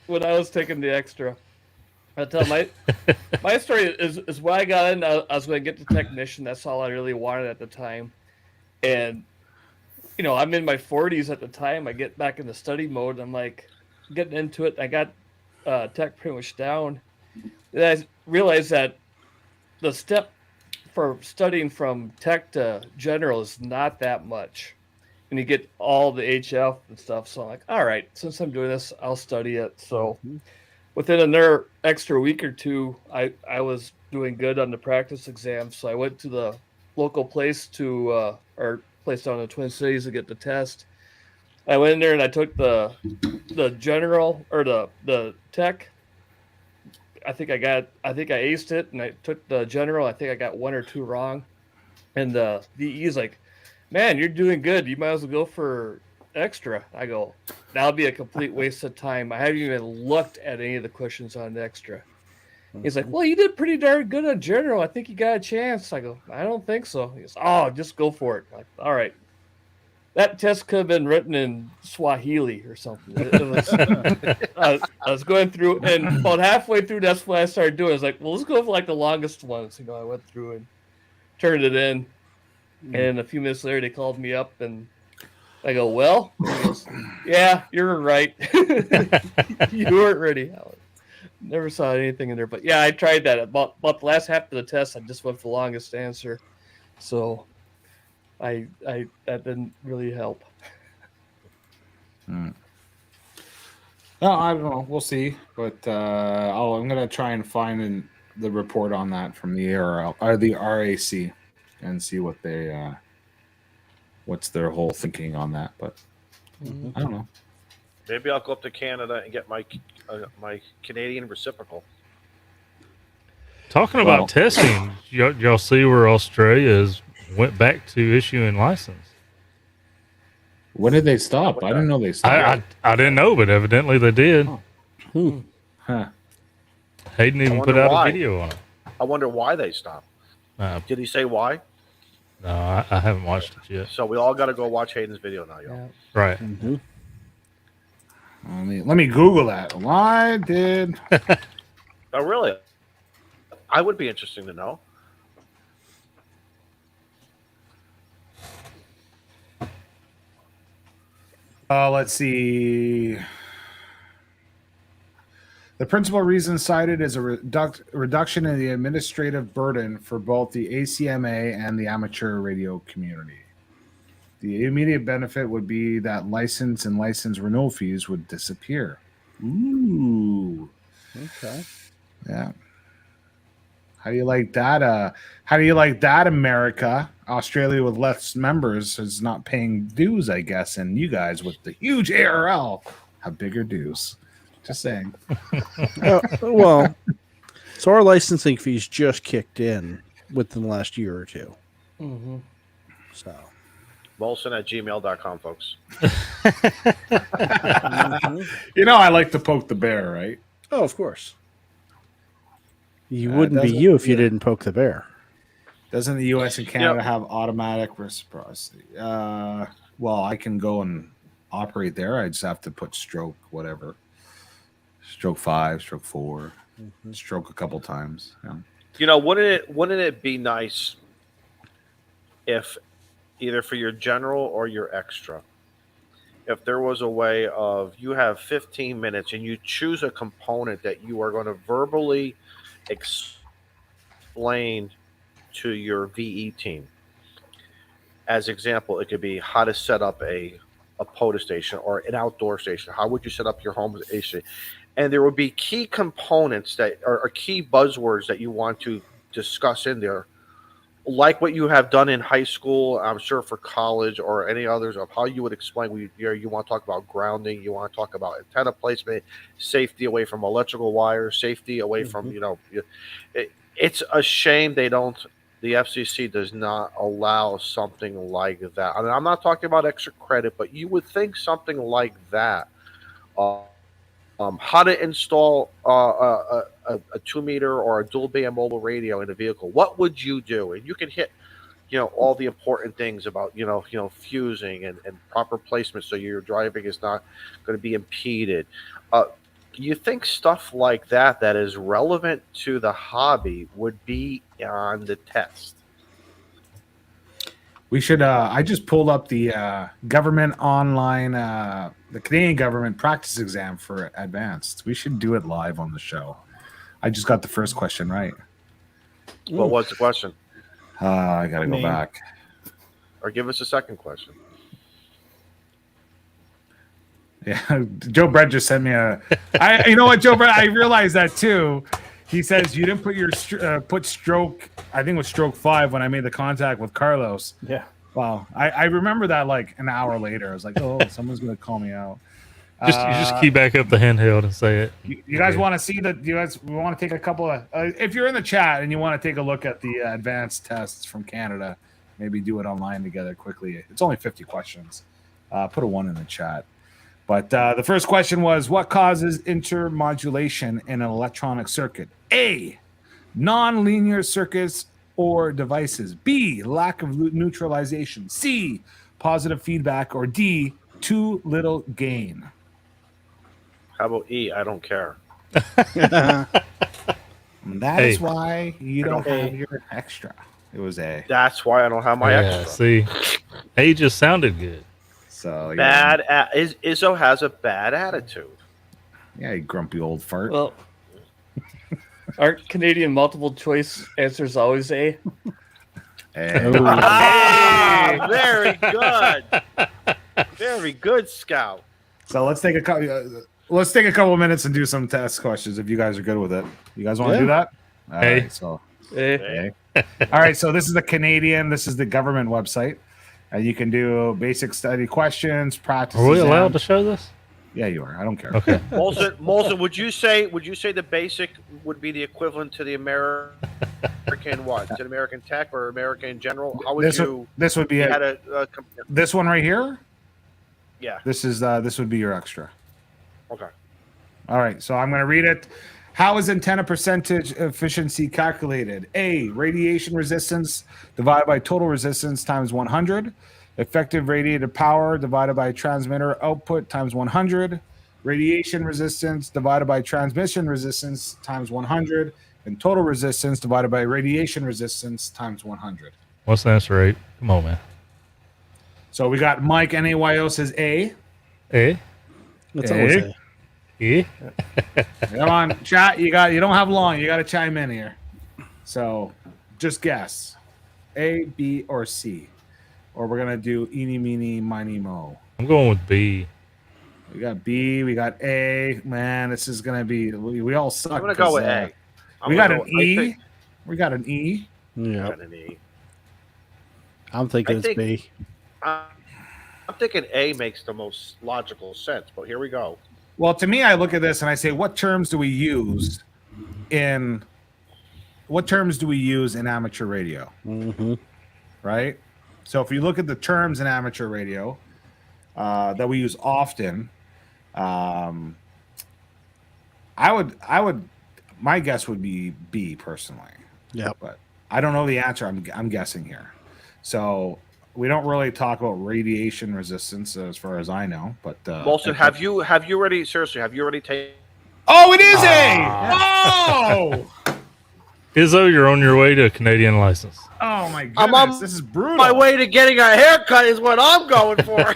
when I was taking the extra. I tell my story is when I got in. I was going to get the technician. That's all I really wanted at the time. And you know, I'm in my 40s at the time. I get back in the study mode. I'm like getting into it. I got tech pretty much down. And I realized that the step for studying from tech to general is not that much. And you get all the HF and stuff. So I'm like, all right, since I'm doing this, I'll study it. So within another extra week or two, I was doing good on the practice exam. So I went to the local place our place down in the Twin Cities to get the test. I went in there and I took the general or the tech. I think I aced it, and I took the general. I think I got 1 or 2 wrong. And the DE's like, man, you're doing good. You might as well go for extra. I go, that'll be a complete waste of time. I haven't even looked at any of the questions on extra. He's like, well, you did pretty darn good on general. I think you got a chance. I go, I don't think so. He goes, oh, just go for it. I'm like, all right. That test could have been written in Swahili or something. It was, I was going through, and about halfway through, that's what I started doing. I was like, well, let's go for like the longest ones. You know, I went through and turned it in. And a few minutes later, they called me up, and I go, well, he goes, yeah, you're right. You weren't ready. Never saw anything in there. But yeah, I tried that. About the last half of the test, I just went for the longest answer. So that didn't really help. No, I don't know. We'll see. But I'm gonna try and find the report on that from the ARL or the RAC and see what they what's their whole thinking on that. But I don't know. Maybe I'll go up to Canada and get my Canadian reciprocal. Talking about testing, y'all see where Australia went back to issuing license? When did they stop? I didn't know they stopped. I didn't know, but evidently they did. Oh. Huh. Hayden even put wonder out why. a video on it. I wonder why they stopped. Did he say why? No, I haven't watched it yet. So we all got to go watch Hayden's video now, y'all. Yeah. Right. Let me Google that. Why did? Oh, really? I would be interesting to know. Let's see. The principal reason cited is a reduction in the administrative burden for both the ACMA and the amateur radio community. The immediate benefit would be that license and license renewal fees would disappear. Ooh. Okay. Yeah. How do you like that? How do you like that, America? Australia with less members is not paying dues, I guess, and you guys with the huge ARL have bigger dues. Just saying. Well, so our licensing fees just kicked in within the last year or two. Mm-hmm. So Molson@gmail.com, folks. You know, I like to poke the bear, right? Oh, of course. You wouldn't be doesn't- you if you didn't poke the bear. Doesn't the U.S. and Canada have automatic reciprocity? Well, I can go and operate there. I just have to put stroke, whatever. Stroke 5, stroke 4, stroke a couple times. Yeah. Wouldn't it be nice if either for your general or your extra, if there was a way of you have 15 minutes and you choose a component that you are going to verbally explain to your VE team. As example, it could be how to set up a POTA station or an outdoor station. How would you set up your home station? And there would be key components that are key buzzwords that you want to discuss in there, like what you have done in high school, I'm sure for college or any others, of how you would explain. You want to talk about grounding, you want to talk about antenna placement, safety away from electrical wires, safety away from, it's a shame the FCC does not allow something like that. I mean, I'm not talking about extra credit, but you would think something like that. How to install a 2-meter or a dual band mobile radio in a vehicle. What would you do? And you can hit, all the important things about, fusing and proper placement so your driving is not going to be impeded. You think stuff like that is relevant to the hobby would be on the test? We should. I just pulled up the government online, the Canadian government practice exam for advanced. We should do it live on the show. I just got the first question right. What was the question? I gotta go back. Or give us a second question. Yeah, Joe Brett just sent me you know what, Joe Brett? I realized that too. He says you didn't put your put stroke. I think it was stroke 5 when I made the contact with Carlos. Yeah. Wow. I remember that like an hour later. I was like, oh, someone's gonna call me out. You just key back up the handheld and say it. You guys want to see that? We want to take a couple of. If you're in the chat and you want to take a look at the advanced tests from Canada, maybe do it online together quickly. It's only 50 questions. Put a 1 in the chat. But the first question was, what causes intermodulation in an electronic circuit? A, non-linear circuits or devices. B, lack of neutralization. C, positive feedback. Or D, too little gain. How about E? I don't care. That is why you don't have your extra. It was A. That's why I don't have my extra. See, A just sounded good. So yeah. Izzo has a bad attitude. Yeah, you grumpy old fart. Well, aren't Canadian multiple choice answers always A? Very good. Very good, Scout. So let's take a couple of minutes and do some test questions if you guys are good with it. You guys want to do that? All right, so A. All right, so this is the Canadian. This is the government website. You can do basic study questions, practice. Are we allowed to show this? Yeah, you are. I don't care. Okay. Molson, would you say the basic would be the equivalent to the American what? Is it American Tech or American General? How would this would be it. This one right here? Yeah. This would be your extra. Okay. All right, so I'm going to read it. How is antenna percentage efficiency calculated? A, radiation resistance divided by total resistance times 100. Effective radiated power divided by transmitter output times 100. Radiation resistance divided by transmission resistance times 100. And total resistance divided by radiation resistance times 100. What's the answer rate? Come on, man. So we got Mike NAYO says A. A? That's always A. E? Come on, chat. You don't have long. You got to chime in here. So just guess. A, B, or C. Or we're going to do eeny, meeny, miny, mo. I'm going with B. We got B. We got A. Man, this is going to be... We all suck. I'm going to go with A. We got an E. We got an E. Yeah. An E. I'm thinking it's B. I'm thinking A makes the most logical sense, but here we go. Well, to me, I look at this and I say, what terms do we use in amateur radio? Mm-hmm. Right? So if you look at the terms in amateur radio that we use often, I would, my guess would be B personally. Yeah. But I don't know the answer. I'm guessing here. So we don't really talk about radiation resistance as far as I know, but Molson, have you already taken? Oh, it is A. Oh, Izzo, you're on your way to a Canadian license. Oh my goodness, I'm on this is brutal. My way to getting a haircut is what I'm going for.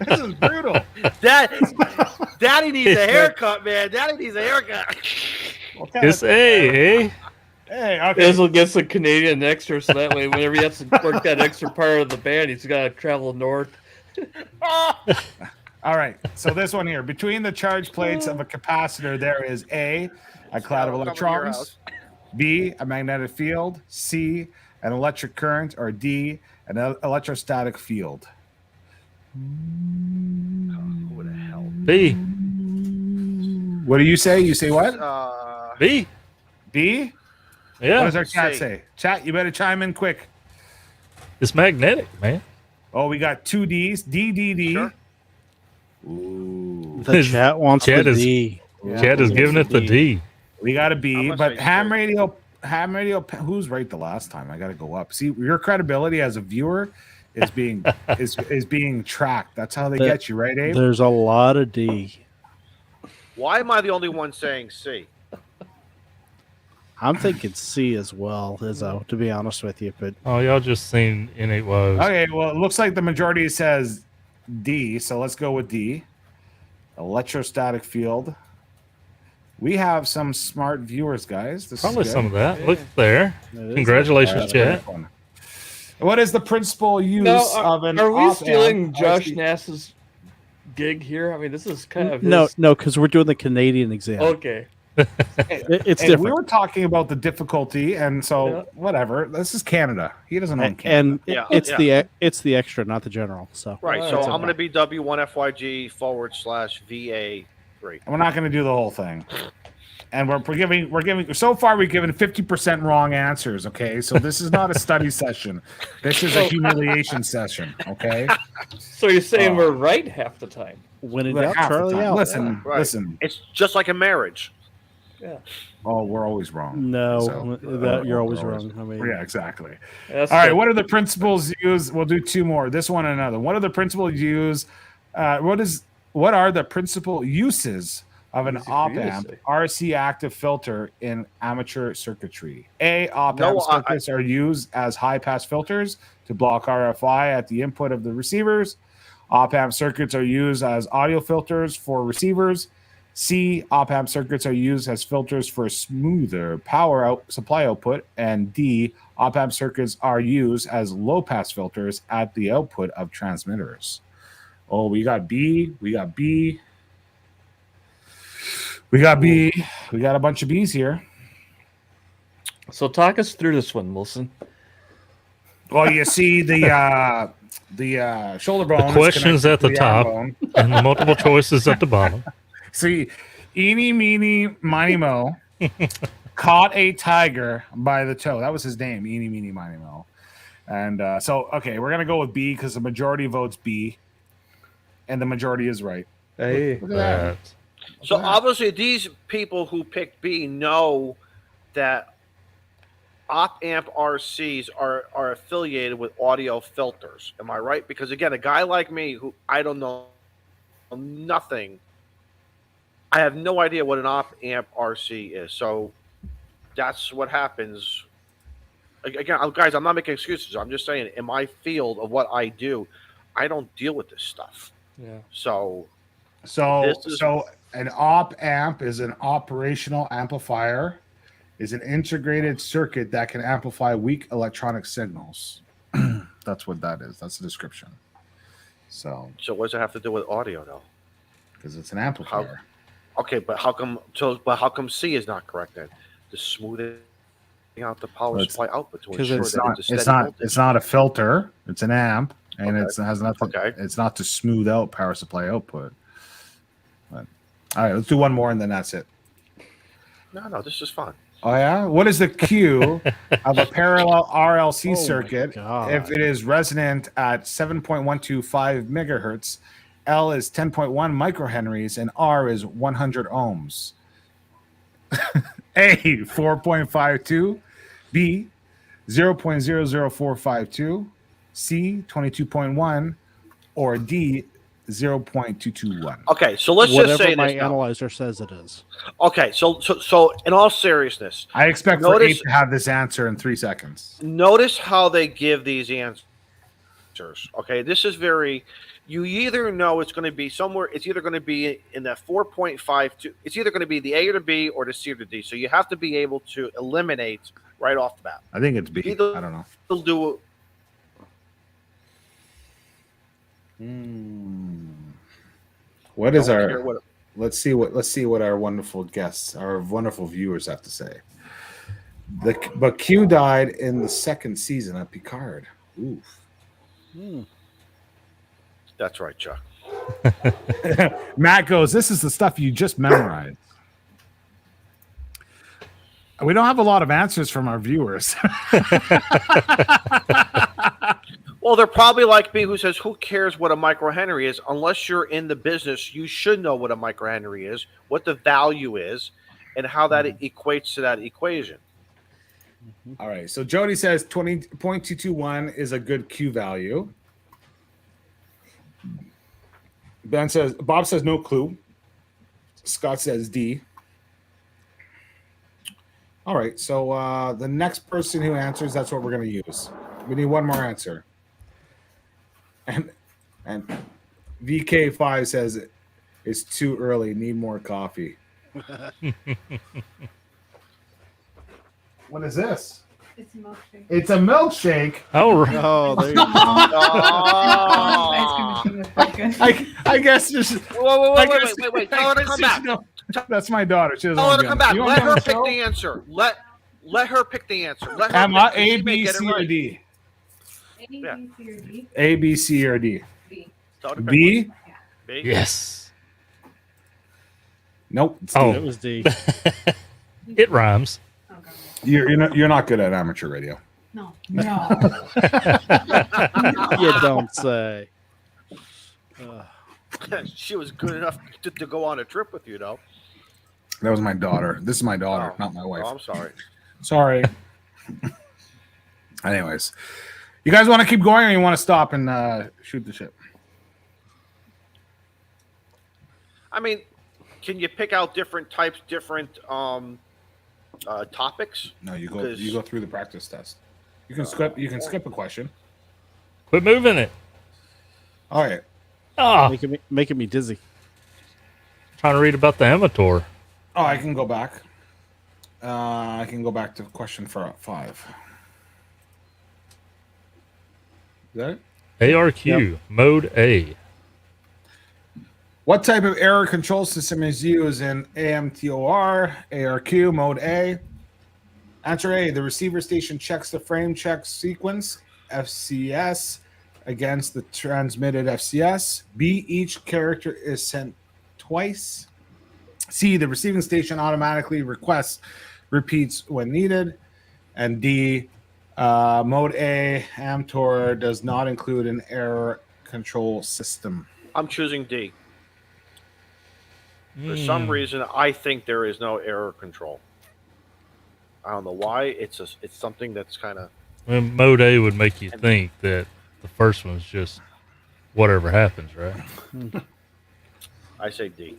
This is brutal. Daddy needs a haircut, man. Daddy needs a haircut. It's A, eh? Hey, okay. Izzo gets a Canadian extra, so that way, whenever he has to work that extra part of the band, he's got to travel north. All right. So this one here, between the charge plates of a capacitor, there is A, a cloud of I'll come to your electrons, house. B, a magnetic field, C, an electric current, or D, an electrostatic field. Who the hell? B. What do you say? You say what? B. B? Yeah. What does our chat C. say? Chat, you better chime in quick. It's magnetic, man. Oh, we got two D's. D, D, D. Sure. Ooh. The chat wants Chat the is- D. Chad is giving it the D. We got a I'm B, gonna but say ham straight. radio, who's right the last time? I got to go up. See, your credibility as a viewer is being is being tracked. That's how they get you, right, Abe? There's a lot of D. Why am I the only one saying C? I'm thinking C as well, Izzo, to be honest with you. But Oh, y'all just seen innate woes. Okay, well, it looks like the majority says D, so let's go with D. Electrostatic field. We have some smart viewers, guys. This Probably is good. some of that. Look there. it is Congratulations, That's very Chad. fun. What is the principal use Now, of an are we op-amp stealing Josh RC? Nass's gig here? I mean, this is kind of no, his... because we're doing the Canadian exam. Okay. It's And different. we were talking about the difficulty, and so Yeah. whatever. This is Canada. He doesn't own Canada. And Yeah, it's yeah. it's the extra, not the general. So Right. Oh, So that's I'm okay. going to be W1FYG/VA3. We're not going to do the whole thing. And we're giving so far we've given 50% wrong answers, okay? So this is not a study session. This is a humiliation session, okay? So you're saying we're right half the time? when in Like doubt, half the Charlie time. out. Listen, Right. listen. It's just like a marriage. Oh, we're always wrong. No, So, you're always we're wrong. I mean, Yeah, exactly. That's All right, the- what are the principles used? We'll do two more. This one and another. What are the principles used? What are the principal uses of an Easy for you to op-amp say. RC active filter in amateur circuitry? A, op-amp No, circuits are used as high-pass filters to block RFI at the input of the receivers. Op-amp circuits are used as audio filters for receivers. C, op-amp circuits are used as filters for smoother power supply output. And D, op-amp circuits are used as low-pass filters at the output of transmitters. Oh, we got B. We got B. We got B. We got a bunch of B's here. So talk us through this one, Wilson. Well, you see the shoulder bone. The is questions connected at the to arm top. bone. And the multiple choices at the bottom. See, eeny, meeny, miny, mo caught a tiger by the toe. That was his name, eeny, meeny, miny, mo. And okay, we're going to go with B because the majority votes B. And the majority is right. Hey. Look at that. So obviously, these people who picked B know that op-amp RCs are affiliated with audio filters. Am I right? Because again, a guy like me who I don't know nothing, I have no idea what an op-amp RC is. So that's what happens. Again, guys, I'm not making excuses. I'm just saying, in my field of what I do, I don't deal with this stuff. Yeah. So So This is- an op-amp is an operational amplifier, is an integrated circuit that can amplify weak electronic signals. That's what that is. That's the description. So, what does it have to do with audio, though? because it's an amplifier. Okay, but how come? But how come C is not correct then? To smoothing out the power Well, it's- supply output to 'cause ensure It's that not. it's a It's steady not. voltage. It's not a filter. It's an amp, and Okay. it has nothing. Okay. It's not to smooth out power supply output. But, all right, let's do one more, and then that's it. No, this is fun. Oh yeah, what is the Q of a parallel RLC Oh, my circuit God. if it is resonant at 7.125 megahertz? L is 10.1 microhenries and R is 100 ohms. A 4.52, B 0.00452, C 22.1, or D 0.221. Okay, so let's Whatever just say my this now. analyzer says it is. Okay, so in all seriousness, I expect for Notice- Abe to have this answer in 3 seconds. notice how they give these answers. Okay, this is very. You either know it's going to be somewhere. It's either going to be in that 4.52. It's either going to be the A or the B or the C or the D. So you have to be able to eliminate right off the bat. I think it's B. Either- I don't know. They'll do. What is I wanna our? hear what- Let's see what our wonderful guests, our wonderful viewers have to say. But Q died in the second season of Picard. Oof. That's right, Chuck. Matt goes, "This is the stuff you just memorized." We don't have a lot of answers from our viewers. Well, they're probably like me, who says, "Who cares what a microhenry is? Unless you're in the business, you should know what a microhenry is, what the value is, and how that equates to that equation." All right. So Jody says 20.221 is a good Q value. Bob says no clue. Scott says D. All right. So the next person who answers, that's what we're going to use. We need one more answer. And VK5 says it's too early. Need more coffee. What is this? It's a milkshake. It's a milkshake. Oh, right. Oh, there you go. Ice cream machine was quite good. I guess just. Wait. Tell her to come back. That's my daughter. She doesn't Tell her want to to come be on back. the- you Let want her to be on pick the the answer. Let her pick the answer. Let her show? Emma, pick, A, she may B, get it C, or right. D? A, B, C, or D? A, B, C, or D? B. Tell her to pick B? one. B? Yes. Nope. It's D. Oh. It was D. It rhymes. Oh, God. You're not good at amateur radio. No. No. You don't say. She was good enough to go on a trip with you, though. That was my daughter. This is my daughter, not my wife. Oh, I'm sorry. Sorry. Anyways, you guys want to keep going, or you want to stop and shoot the ship? I mean, can you pick out different types, different topics? No, you go. 'Cause- You go through the practice test. You can skip. You can skip a question. Quit moving it. All right. Oh, Making me dizzy. trying to read about the Amator. Oh, I can go back. I can go back to question 5. Is that it? ARQ, Mode A. What type of error control system is used in AMTOR, ARQ, Mode A? Answer A, the receiver station checks the frame check sequence, FCS, against the transmitted FCS. B, each character is sent twice. C, the receiving station automatically repeats when needed. And D, Mode A, AMTOR does not include an error control system. I'm choosing D. For some reason, I think there is no error control. I don't know why. It's something that's kind of. Mode A would make you think that the first one's just whatever happens, right? I say D.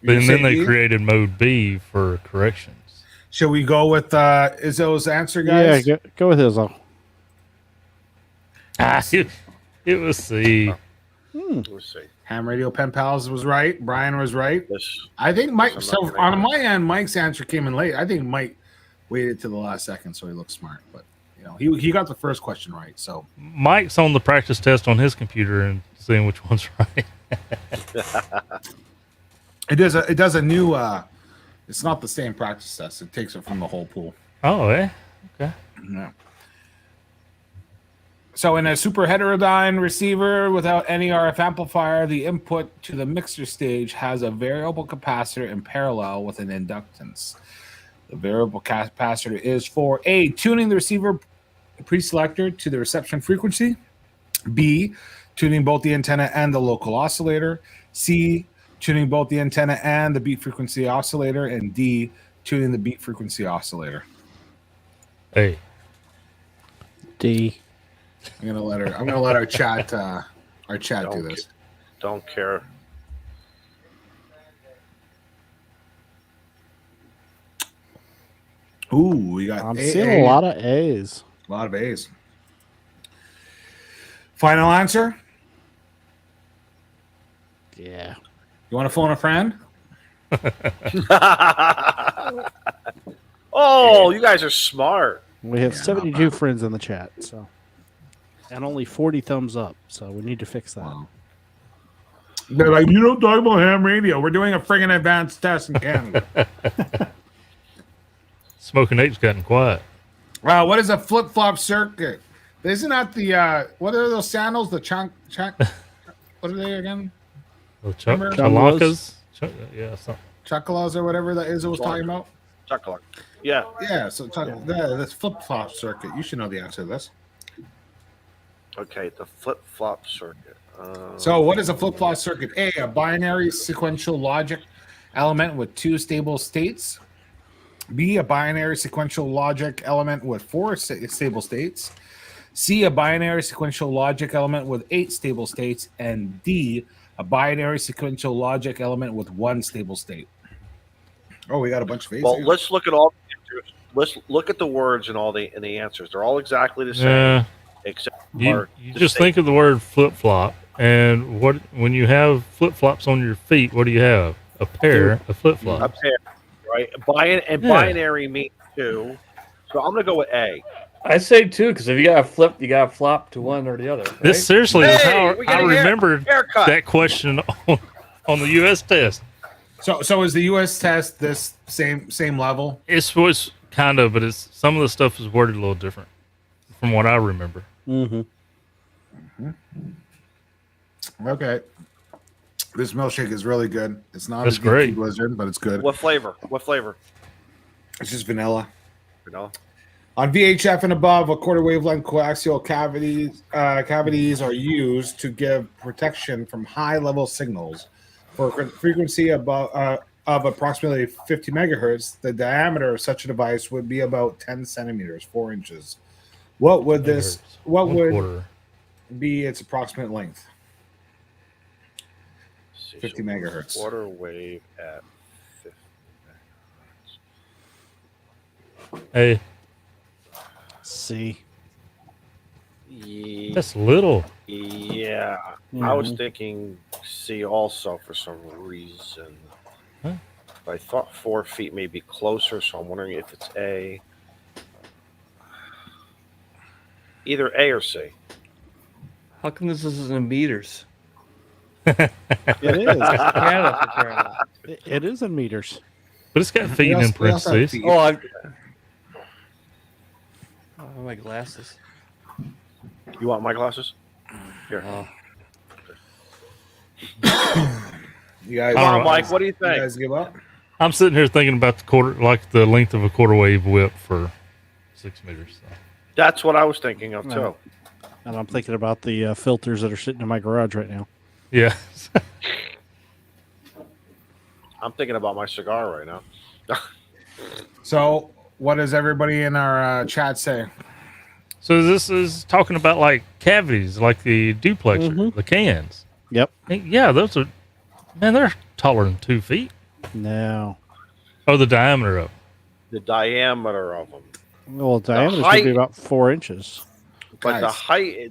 But You then say they D? created Mode B for corrections. Shall we go with Izzo's answer, guys? Yeah, go with Izzo. It was C. Let's see. Ham Radio Pen Pals was right. Brian was right. This. I think Mike. I'm So not gonna- on my end, Mike's answer came in late. I think Mike waited to the last second, so he looked smart. But you know, he got the first question right. So Mike's on the practice test on his computer and seeing which one's right. it does a new. It's not the same practice test. It takes it from the whole pool. Oh, eh? Okay. Yeah. So in a super heterodyne receiver without any RF amplifier, the input to the mixer stage has a variable capacitor in parallel with an inductance. The variable capacitor is for A, tuning the receiver preselector to the reception frequency, B, tuning both the antenna and the local oscillator, C, tuning both the antenna and the beat frequency oscillator, and D, tuning the beat frequency oscillator. A. D. I'm gonna let our chat do this. Don't care. Ooh, we got I'm A, seeing A, a lot of A's. A lot of A's. Final answer? Yeah. You want to phone a friend? Oh, you guys are smart. We have 72 friends in the chat, so and only 40 thumbs up, so we need to fix that. Wow. They're like, you don't talk about ham radio. We're doing a friggin' advanced test in Canada. Smoking Nate's gotten quiet. Wow, what is a flip-flop circuit? Isn't that the, what are those sandals? The chunk, what are they again? The Remember? Chalankas? Yeah, something. Chuckalas or whatever that is it was talking about? Chocolate. Yeah. Yeah, so that's flip-flop circuit. You should know the answer to this. Okay, the flip-flop circuit. So what is a flip-flop circuit? A binary sequential logic element with 2 stable states. B, a binary sequential logic element with 4 stable states. C, a binary sequential logic element with 8 stable states. And D, a binary sequential logic element with 1 stable state. Oh, we got a bunch of A's. Well, let's look at all the answers. Let's look at the words and all the answers. They're all exactly the same, Yeah. except You the just state. think of the word flip-flop, and when you have flip-flops on your feet, what do you have? A pair of flip-flops. A pair, right? Yeah. Binary means 2. So I'm gonna go with A. I say 2 because if you got to flip, you got to flop to one or the other. Right? This seriously is Hey, how we got I a remembered haircut. that question on the U.S. test. So is the U.S. test this same level? It was kind of, but it's some of the stuff is worded a little different from what I remember. Mm-hmm. Okay. This milkshake is really good. It's not That's as good as great. Blizzard, but it's good. What flavor? What flavor? It's just vanilla. Vanilla. On VHF and above, a quarter wavelength coaxial cavities are used to give protection from high-level signals. For a frequency above of approximately 50 megahertz, the diameter of such a device would be about 10 centimeters, 4 inches. What would Quarter. be its approximate length? Let's see, 50 megahertz. Quarter wave at 50 megahertz. Hey, C. that's little. Yeah, I was thinking C also for some reason. Huh? But I thought 4 feet may be closer, so I'm wondering if it's A. Either A or C. How come this isn't in meters? It is. Canada, for crying out loud. It is in meters. But it's got feet We in also have parentheses. feet. Oh, my glasses. You want my glasses? Here. Oh. You guys, Come on, Alright. Mike. What do you you think? guys give up? I'm sitting here thinking about the length of a quarter wave whip for 6 meters. So. That's what I was thinking of too. Right. And I'm thinking about the filters that are sitting in my garage right now. Yeah. I'm thinking about my cigar right now. So, what does everybody in our chat say? So this is talking about like cavities, like the duplexer, the cans. Yep. And yeah, those are, man, they're taller than 2 feet. No. Oh, the diameter of them. The diameter of them, Well, diameter height- should be about 4 inches. but the Guys.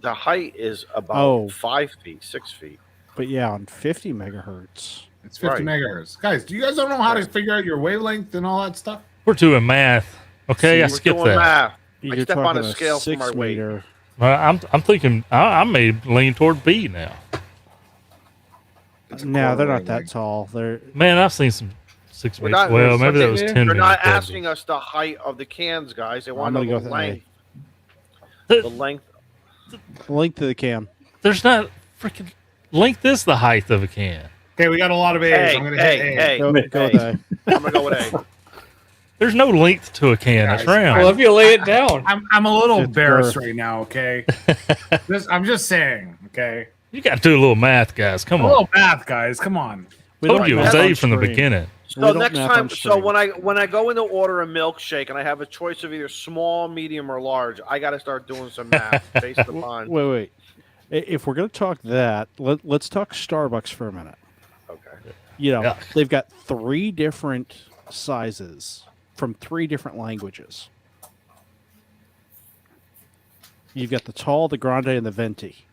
height is about Oh. 5 feet, 6 feet. But yeah, on 50 megahertz. It's 50 Right. megahertz. Guys, do you guys don't know how to figure out your wavelength and all that stuff? We're doing math. Okay, I We're skipped doing that. math. You're step on talking a scale for 6 my weight. meter. I'm thinking I may lean toward B now. It's a No, they're quarter not that wavelength. tall. They're Man, I've seen some 6 We're meters. not- Well, maybe that was they're 10 They're meters. not asking us the height of the cans, guys. They want I'm to gonna know go the with A. length. The The, length. the length of the can. there's not freaking length is the height of a can. Okay, we got a lot of A's. Hey, I'm going to hit A. hey, Go hey. with A. I'm gonna go with A. There's no length to a can. It's Guys, round. Well, if you lay it down. I'm a little It's embarrassed girth. right now, okay? I'm just saying, okay? You got to do a little math, guys. Come A on. little math, guys. Come on. We Told don't you it was math A on from the stream. beginning. We So don't next math on time, so stream. when I go in to order a milkshake and I have a choice of either small, medium, or large, I got to start doing some math based upon. Wait. If we're going to talk that, let's talk Starbucks for a minute. Okay. You know, Yeah. they've got 3 different sizes from 3 different languages. You've got the tall, the grande, and the venti.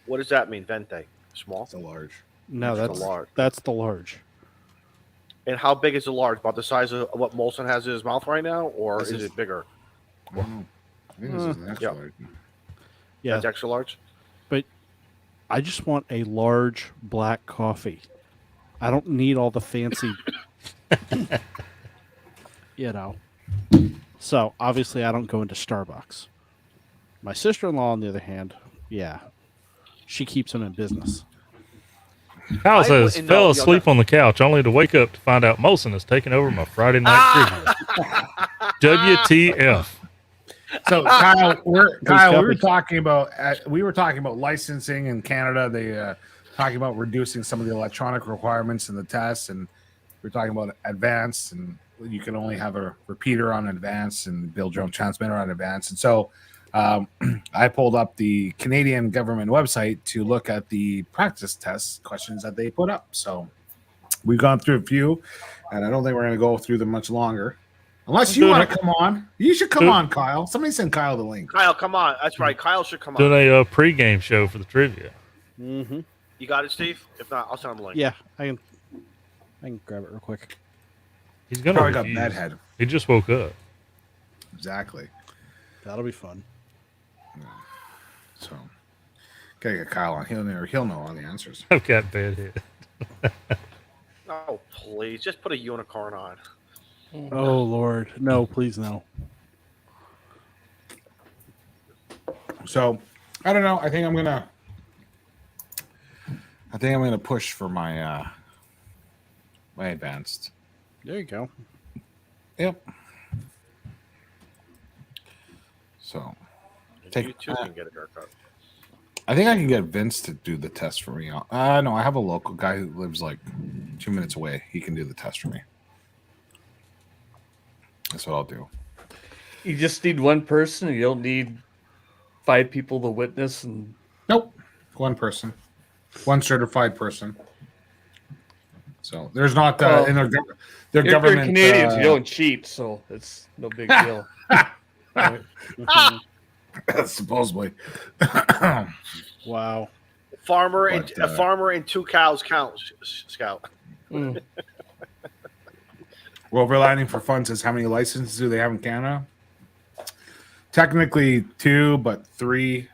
What does that mean, vente? Small? It's a large. No, That's that's the large. That's the large. And how big is the large? About the size of what Molson has in his mouth right now, or This is is- it bigger? I don't know. I think this is an extra Yeah. large. Yeah, That's extra large. I just want a large black coffee. I don't need all the fancy, you know. So obviously, I don't go into Starbucks. My sister-in-law, on the other hand, yeah, she keeps them in business. Kyle I says, wouldn't fell know. asleep on the couch only to wake up to find out Molson is taking over my Friday night trivia. WTF. So Kyle, we were covered. talking about licensing in Canada. They talking about reducing some of the electronic requirements in the tests, and we're talking about advanced, and you can only have a repeater on advanced and build your own transmitter on advanced. And so I pulled up the Canadian government website to look at the practice test questions that they put up. So we've gone through a few, and I don't think we're going to go through them much longer. Unless you Doing want to come on. You should come on, Kyle. Somebody send Kyle the link. Kyle, come on. That's right. Kyle should come Doing on. a pregame show for the trivia. Mm-hmm. You got it, Steve? If not, I'll send him a link. Yeah, I can grab it real quick. He's going to Probably got refuse. bad head. He just woke up. Exactly. That'll be fun. So gotta get Kyle on. He'll know all the answers. I've got bad head. Oh, please. Just put a unicorn on. Oh Lord, no, please no. So I don't know. I think I'm gonna push for my my advanced. There you go. Yep. So You too can get a haircut. I think I can get Vince to do the test for me. No, I have a local guy who lives like 2 minutes away. He can do the test for me. That's what I'll do. You just need one person. You don't need 5 people to witness. And Nope. One person. One certified person. So there's not Well, in their you're government. Canadians. You don't cheat, so it's no big deal. Supposedly. Wow. Farmer But, and a farmer and 2 cows count. Scout. Mm. Overlanding for Fun says, how many licenses do they have in Canada? Technically 2, but 3.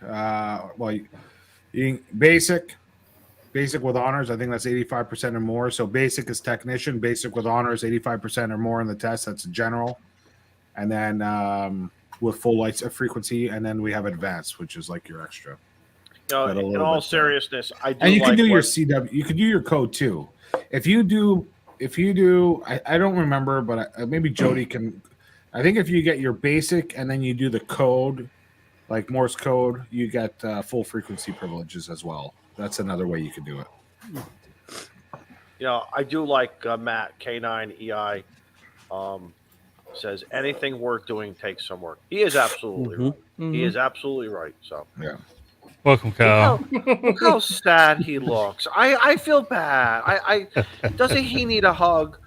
Basic with honors, I think that's 85% or more. So basic is technician, basic with honors, 85% or more in the test. That's general. And then with full lights of frequency, and then we have advanced, which is like your extra. No, But a in little all bit, seriousness, I do. And you like can do your what- CW. You can do your code too. If you do, I don't remember, but maybe Jody can. I think if you get your basic and then you do the code, like Morse code, you get full frequency privileges as well. That's another way you can do it. You know, I do like Matt K9EI says anything worth doing takes some work. He is absolutely right. He is absolutely right. So Yeah. Welcome, Kyle. look how sad he looks. I feel bad. I doesn't he need a hug?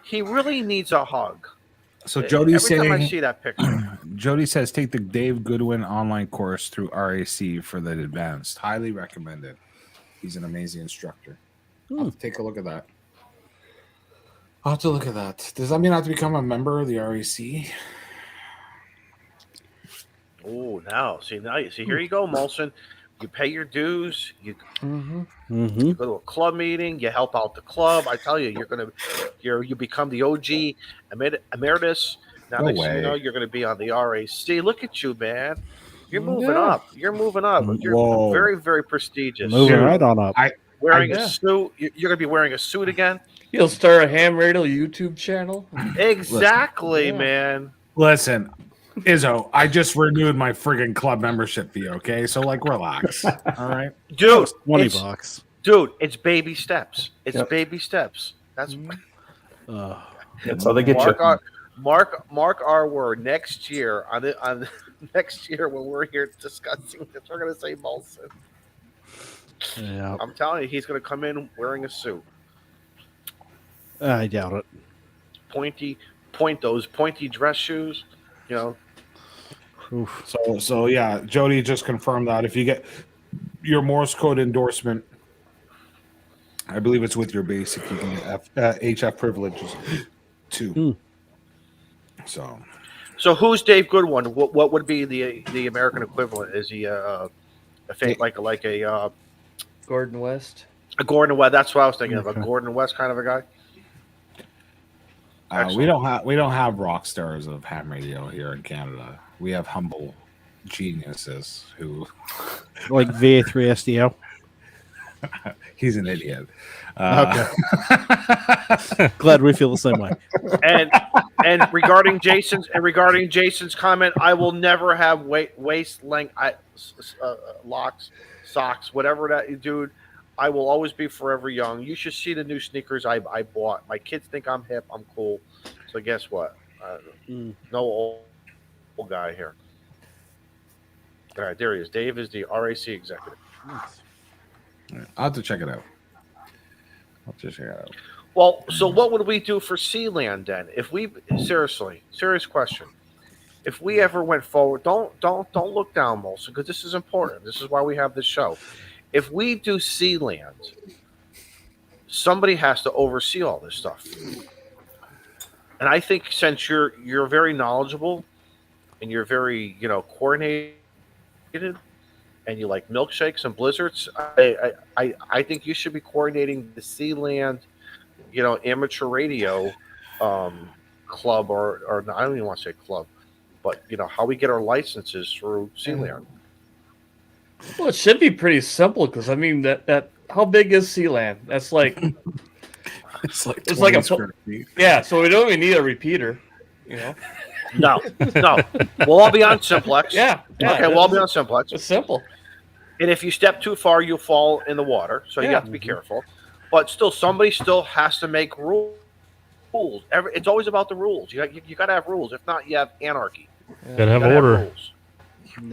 He really needs a hug. So Jody's Every time I saying, see that picture, Jody says, take the Dave Goodwin online course through RAC for the advanced. Highly recommended. He's an amazing instructor. I'll have to take a look at that. I'll have to look at that. Does that mean I have to become a member of the RAC? oh, now see here you go, Molson. You pay your dues. You Mm-hmm. go to a club meeting. You help out the club. I tell you, you become the OG emeritus. Now No next thing way. you know, you're going to be on the RAC. Look at you, man. You're moving up. You're moving up. You're Whoa. very, very prestigious. Moving Dude, right on up. Wearing Yeah. a suit. You're going to be wearing a suit again. You'll start a ham radio YouTube channel. Exactly, Yeah. man. Listen, Izzo, I just renewed my friggin' club membership fee, okay? So, like, relax. All right? Dude, $20. Dude, it's baby steps. It's Yep. baby steps. That's That's how they get you. Mark our word. Next year on next year when we're here discussing this, we're gonna say Molson. Yeah, I'm telling you, he's gonna come in wearing a suit, I doubt it. those pointy dress shoes. You know, Oof. So yeah, Jody just confirmed that if you get your Morse code endorsement, I believe it's with your basic, you can get HF privileges too. So who's Dave Goodwin? What would be the American equivalent? Is he like a Gordon West. Gordon West? That's what I was thinking of. Okay. A Gordon West kind of a guy. We don't have rock stars of ham radio here in Canada. We have humble geniuses who Like VA3SDO. he's an idiot. Okay. Glad we feel the same way. And regarding Jason's comment, I will never have waist length locks, socks, whatever that, dude. I will always be forever young. You should see the new sneakers I bought. My kids think I'm hip. I'm cool. So guess what? No old guy here. All right, there he is. Dave is the RAC executive. I'll have to check it out. Well, so what would we do for Sealand then? If we serious question. If we ever went forward, don't look down, Molson, because this is important. This is why we have this show. If we do Sealand, somebody has to oversee all this stuff. And I think since you're very knowledgeable and you're very coordinated and you like milkshakes and blizzards, I think you should be coordinating the Sealand, amateur radio club or I don't even want to say club, but how we get our licenses through Sealand. Well, it should be pretty simple because I mean that how big is Sealand? That's like It's like a square feet. Yeah, so we don't even need a repeater, No. We'll all be on simplex. Yeah. Okay, we'll all be on simplex. It's simple. And if you step too far, you'll fall in the water. So you have to be careful. But still, somebody still has to make rules. It's always about the rules. You got to have rules. If not, you have anarchy. Gotta have order. rules.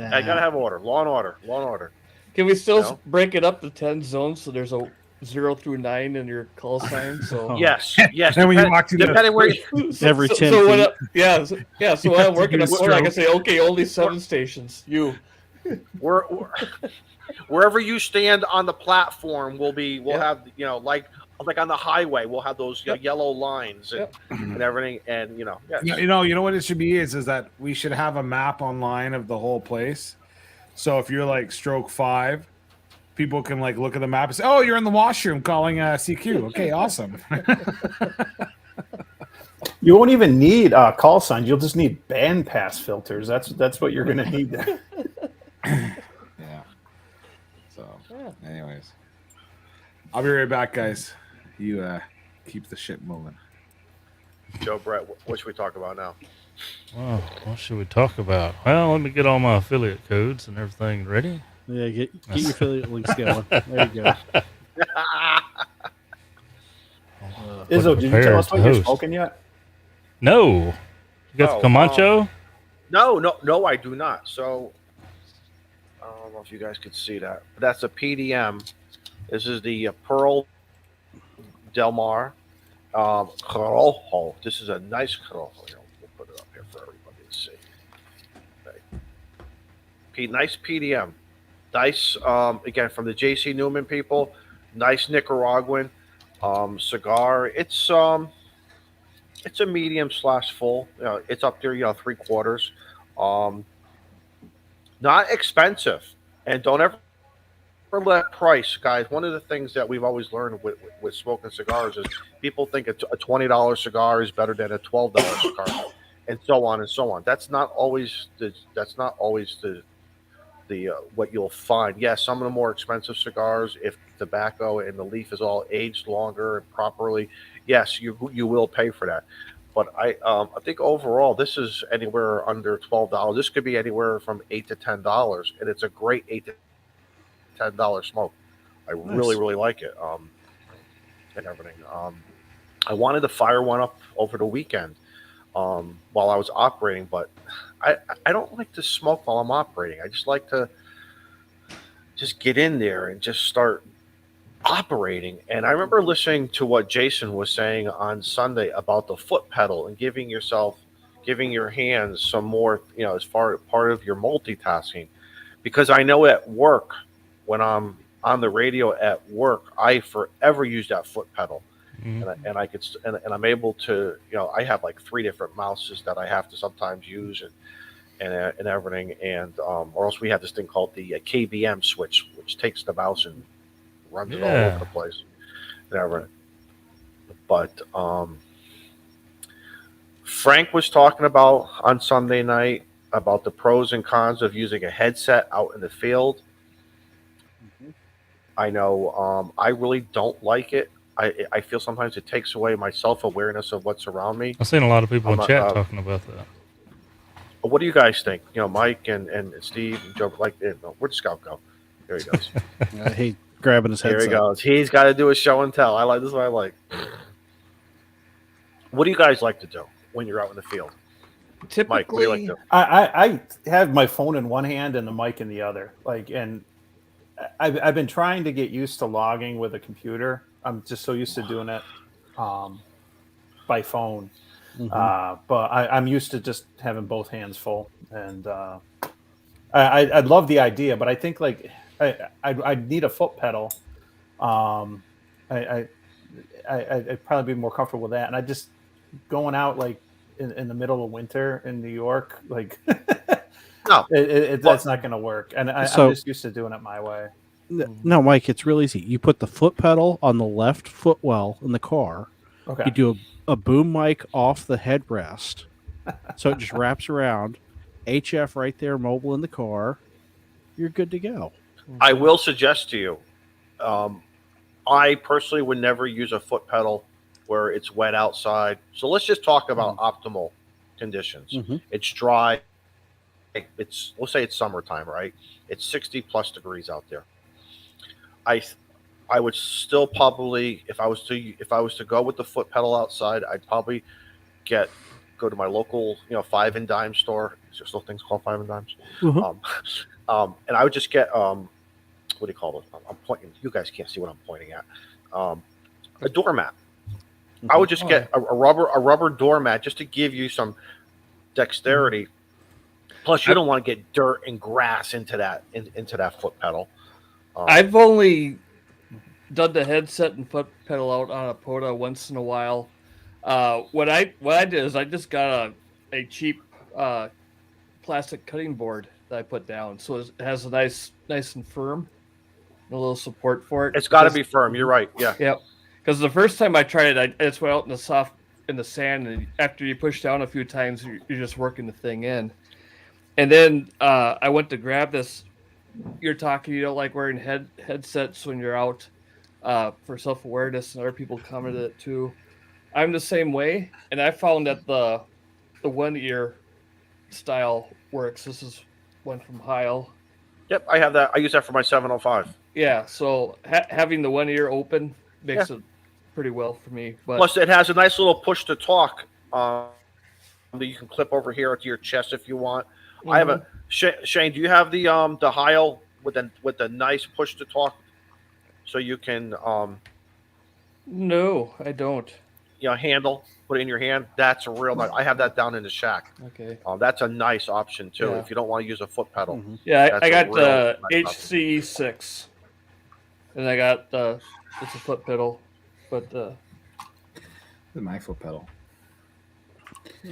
I got to have order. Law and order. Can we still break it up to 10 zones so there's a 0 through 9 in your call sign? So Yes. And when you walk through depending where you, Every 10 so feet. So when I'm working a corner, I can say, okay, only 7 stations. wherever you stand on the platform we'll have like on the highway we'll have those yellow lines and everything, and You know what it should be is that we should have a map online of the whole place. So if you're like stroke 5, people can like look at the map and say, "Oh, you're in the washroom calling CQ." Okay, awesome. You won't even need call signs. You'll just need band pass filters. That's what you're gonna need there. Yeah. So, anyways, I'll be right back, guys. You keep the shit moving. Joe Brett, what should we talk about now? Well, what should we talk about? Well, let me get all my affiliate codes and everything ready. Yeah, get your affiliate links going. There you go. Izzo, did you tell us what you're smoking yet? No. You got the Camacho? No, I do not. So I don't know if you guys could see that, but that's a PDM. This is the Pearl Del Mar Corojo. This is a nice Corojo. We'll put it up here for everybody to see. Okay. Nice PDM. Nice, again, from the JC Newman people. Nice Nicaraguan cigar. It's a medium / full. It's up there, 3/4. Not expensive, and don't ever let price, guys. One of the things that we've always learned with smoking cigars is people think a $20 cigar is better than a $12 cigar, and so on and so on. That's not always the what you'll find. Yes, some of the more expensive cigars, if tobacco and the leaf is all aged longer and properly, yes, you will pay for that. But I think overall this is anywhere under $12. This could be anywhere from $8 to $10, and it's a great $8 to $10 smoke. I really like it. And everything. I wanted to fire one up over the weekend. while I was operating, but I don't like to smoke while I'm operating. I just like to just get in there and just start operating. And I remember listening to what Jason was saying on Sunday about the foot pedal and giving your hands some more, as far part of your multitasking. Because I know at work, when I'm on the radio at work, I forever use that foot pedal. And I could, and I'm able to, I have like 3 different mouses that I have to sometimes use and everything. And, or else we have this thing called the KBM switch, which takes the mouse and runs it all over the place and everything. But, Frank was talking about on Sunday night about the pros and cons of using a headset out in the field. I know, I really don't like it. I feel sometimes it takes away my self-awareness of what's around me. I've seen a lot of people in chat talking about that. What do you guys think? Mike and Steve and Joe, where'd Scout go? There he goes. He grabbing his headset. Here he goes. He's got to do a show and tell. This is what I like. What do you guys like to do when you're out in the field? Typically, Mike, what do you like to do? I have my phone in one hand and the mic in the other. And I've been trying to get used to logging with a computer. I'm just so used to doing it by phone. But I'm used to just having both hands full. And I'd love the idea, but I think I'd need a foot pedal. I'd probably be more comfortable with that. And I just going out in the middle of winter in New York, No, that's not going to work. And I'm just used to doing it my way. No, Mike, it's real easy. You put the foot pedal on the left footwell in the car. Okay. You do a boom mic off the headrest, so it just wraps around. HF right there, mobile in the car. You're good to go. I will suggest to you, I personally would never use a foot pedal where it's wet outside. So let's just talk about optimal conditions. It's dry. Let's say it's summertime, right? It's 60 plus degrees out there. I would still probably, if I was to go with the foot pedal outside, I'd probably go to my local, 5 and dime store. Is there still things called 5 and dimes? And I would just get what do you call it? I'm pointing. You guys can't see what I'm pointing at. A doormat. I would just get a rubber doormat just to give you some dexterity. Plus, you don't want to get dirt and grass into that foot pedal. I've only done the headset and foot pedal out on a POTA once in a while. What I did is I just got a cheap plastic cutting board that I put down, so it has a nice and firm, a little support for it. It's got to be firm. You're right. Yeah. Yep. Because the first time I tried it, I just went out in the sand, and after you push down a few times, you're just working the thing in. And then I went to grab this. You're talking, you don't like wearing headsets when you're out for self-awareness, and other people commented it too. I'm the same way, and I found that the one ear style works. This is one from Heil. Yep, I have that. I use that for my 705. Yeah, so having the one ear open makes it pretty well for me. But plus, it has a nice little push to talk that you can clip over here to your chest if you want. I have a Shane. Do you have the Heil with the nice push to talk, so you can No, I don't. Handle, put it in your hand. That's a real nice. I have that down in the shack. Okay. That's a nice option too if you don't want to use a foot pedal. Yeah, I got the nice HC6, and I got it's a foot pedal, but my foot pedal.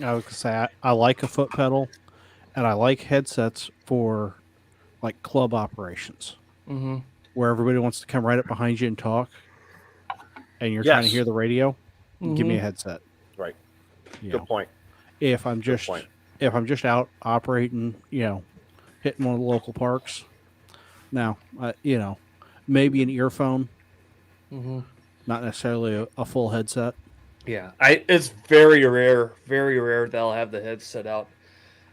I was gonna say I like a foot pedal, and I like headsets for like club operations, where everybody wants to come right up behind you and talk, and you're trying to hear the radio. Give me a headset. Right. Good point. If I'm just out operating, hitting one of the local parks, now maybe an earphone, not necessarily a full headset. Yeah, it's very rare that I'll have the headset out.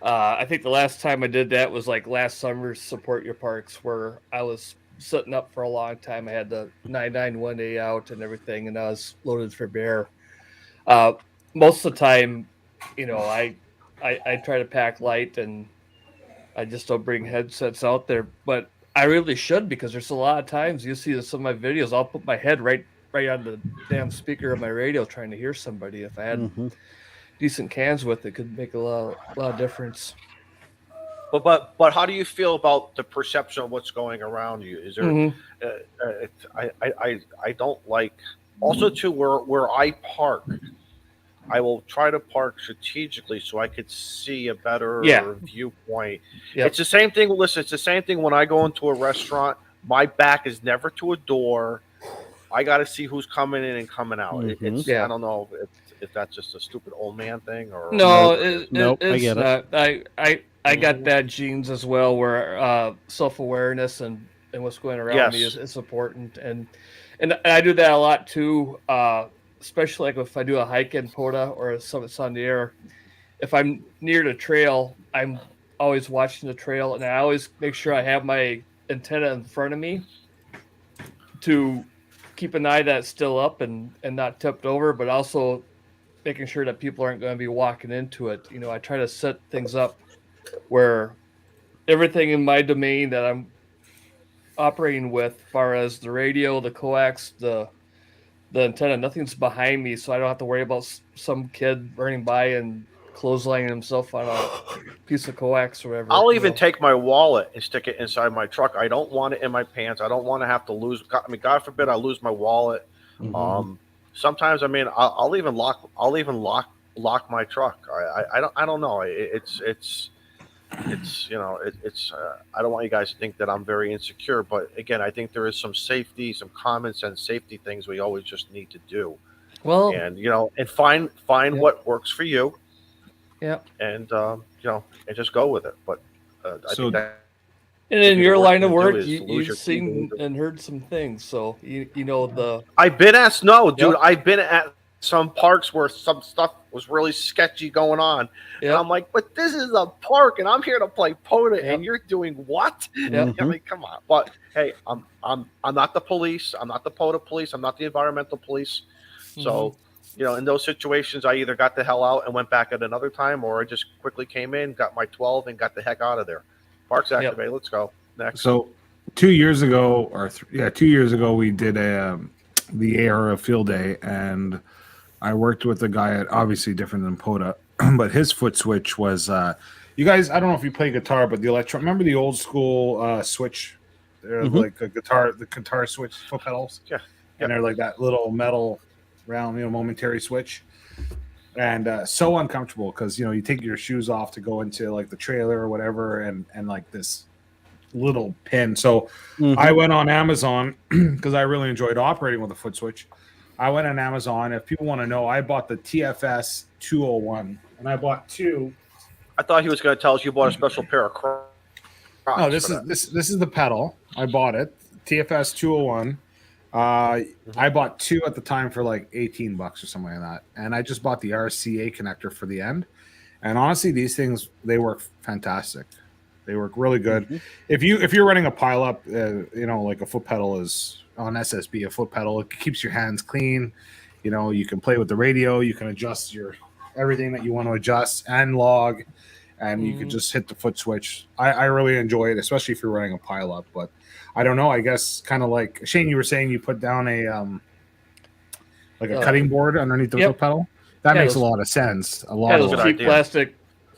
I think the last time I did that was like last summer's Support Your Parks, where I was sitting up for a long time. I had the 991A out and everything, and I was loaded for bear. Most of the time, I try to pack light, and I just don't bring headsets out there. But I really should, because there's a lot of times you see some of my videos, I'll put my head right on the damn speaker of my radio trying to hear somebody. If I had decent cans with it, could make a lot of difference. But how do you feel about the perception of what's going around you? Is there? I don't like. Also, too, where I park, I will try to park strategically so I could see a better viewpoint. Yep. It's the same thing. Listen, it's the same thing when I go into a restaurant. My back is never to a door. I got to see who's coming in and coming out. It's I don't know if that's just a stupid old man thing or no. Nope, I get it. I got bad genes as well, where self-awareness and what's going around me is important, and I do that a lot too. Especially like if I do a hike in POTA or it's on the air. If I'm near the trail, I'm always watching the trail, and I always make sure I have my antenna in front of me to keep an eye that's still up and not tipped over, but also making sure that people aren't going to be walking into it. I try to set things up where everything in my domain that I'm operating with, as far as the radio, the coax, the antenna, nothing's behind me, so I don't have to worry about some kid running by and clotheslining himself on a piece of coax or whatever. I'll even take my wallet and stick it inside my truck. I don't want it in my pants. I don't want to have to lose. I mean, God forbid I lose my wallet. Sometimes, I mean, I'll even lock my truck. I don't know. It's I don't want you guys to think that I'm very insecure, but again, I think there is some common sense safety things we always just need to do. Well, and and find what works for you. Yeah. And and just go with it. But I think that. And in your line of work, you've seen and heard some things, so the. I've been asked, dude. I've been at some parks where some stuff was really sketchy going on. Yep. And I'm like, but this is a park, and I'm here to play POTA, and you're doing what? I mean, come on. But hey, I'm not the police. I'm not the POTA police. I'm not the environmental police. So, in those situations, I either got the hell out and went back at another time, or I just quickly came in, got my 12, and got the heck out of there. Parks activate. Let's go next. So 2 years ago, 2 years ago, we did the AR field day, and I worked with a guy at, obviously different than POTA, but his foot switch was, you guys, I don't know if you play guitar, but remember the old school switch? They're like the guitar switch foot pedals? Yeah. And they're like that little metal round, momentary switch. And so uncomfortable because, you take your shoes off to go into like the trailer or whatever, and like this little pin. So I went on Amazon because I really enjoyed operating with a foot switch. I went on Amazon. If people want to know, I bought the TFS 201, and I bought two. I thought he was going to tell us you bought a special pair of Crocs. No, this is the pedal. I bought it, TFS 201. I bought two at the time for like $18 or something like that, and I just bought the RCA connector for the end. And honestly, these things, they work fantastic. They work really good. If you're running a pileup, like a foot pedal is on SSB, a foot pedal, it keeps your hands clean. You can play with the radio, you can adjust everything that you want to adjust and log, and you can just hit the foot switch. I really enjoy it, especially if you're running a pileup. But I don't know. I guess kind of like Shane, you were saying, you put down a cutting board underneath the foot pedal. That makes a lot of sense. Those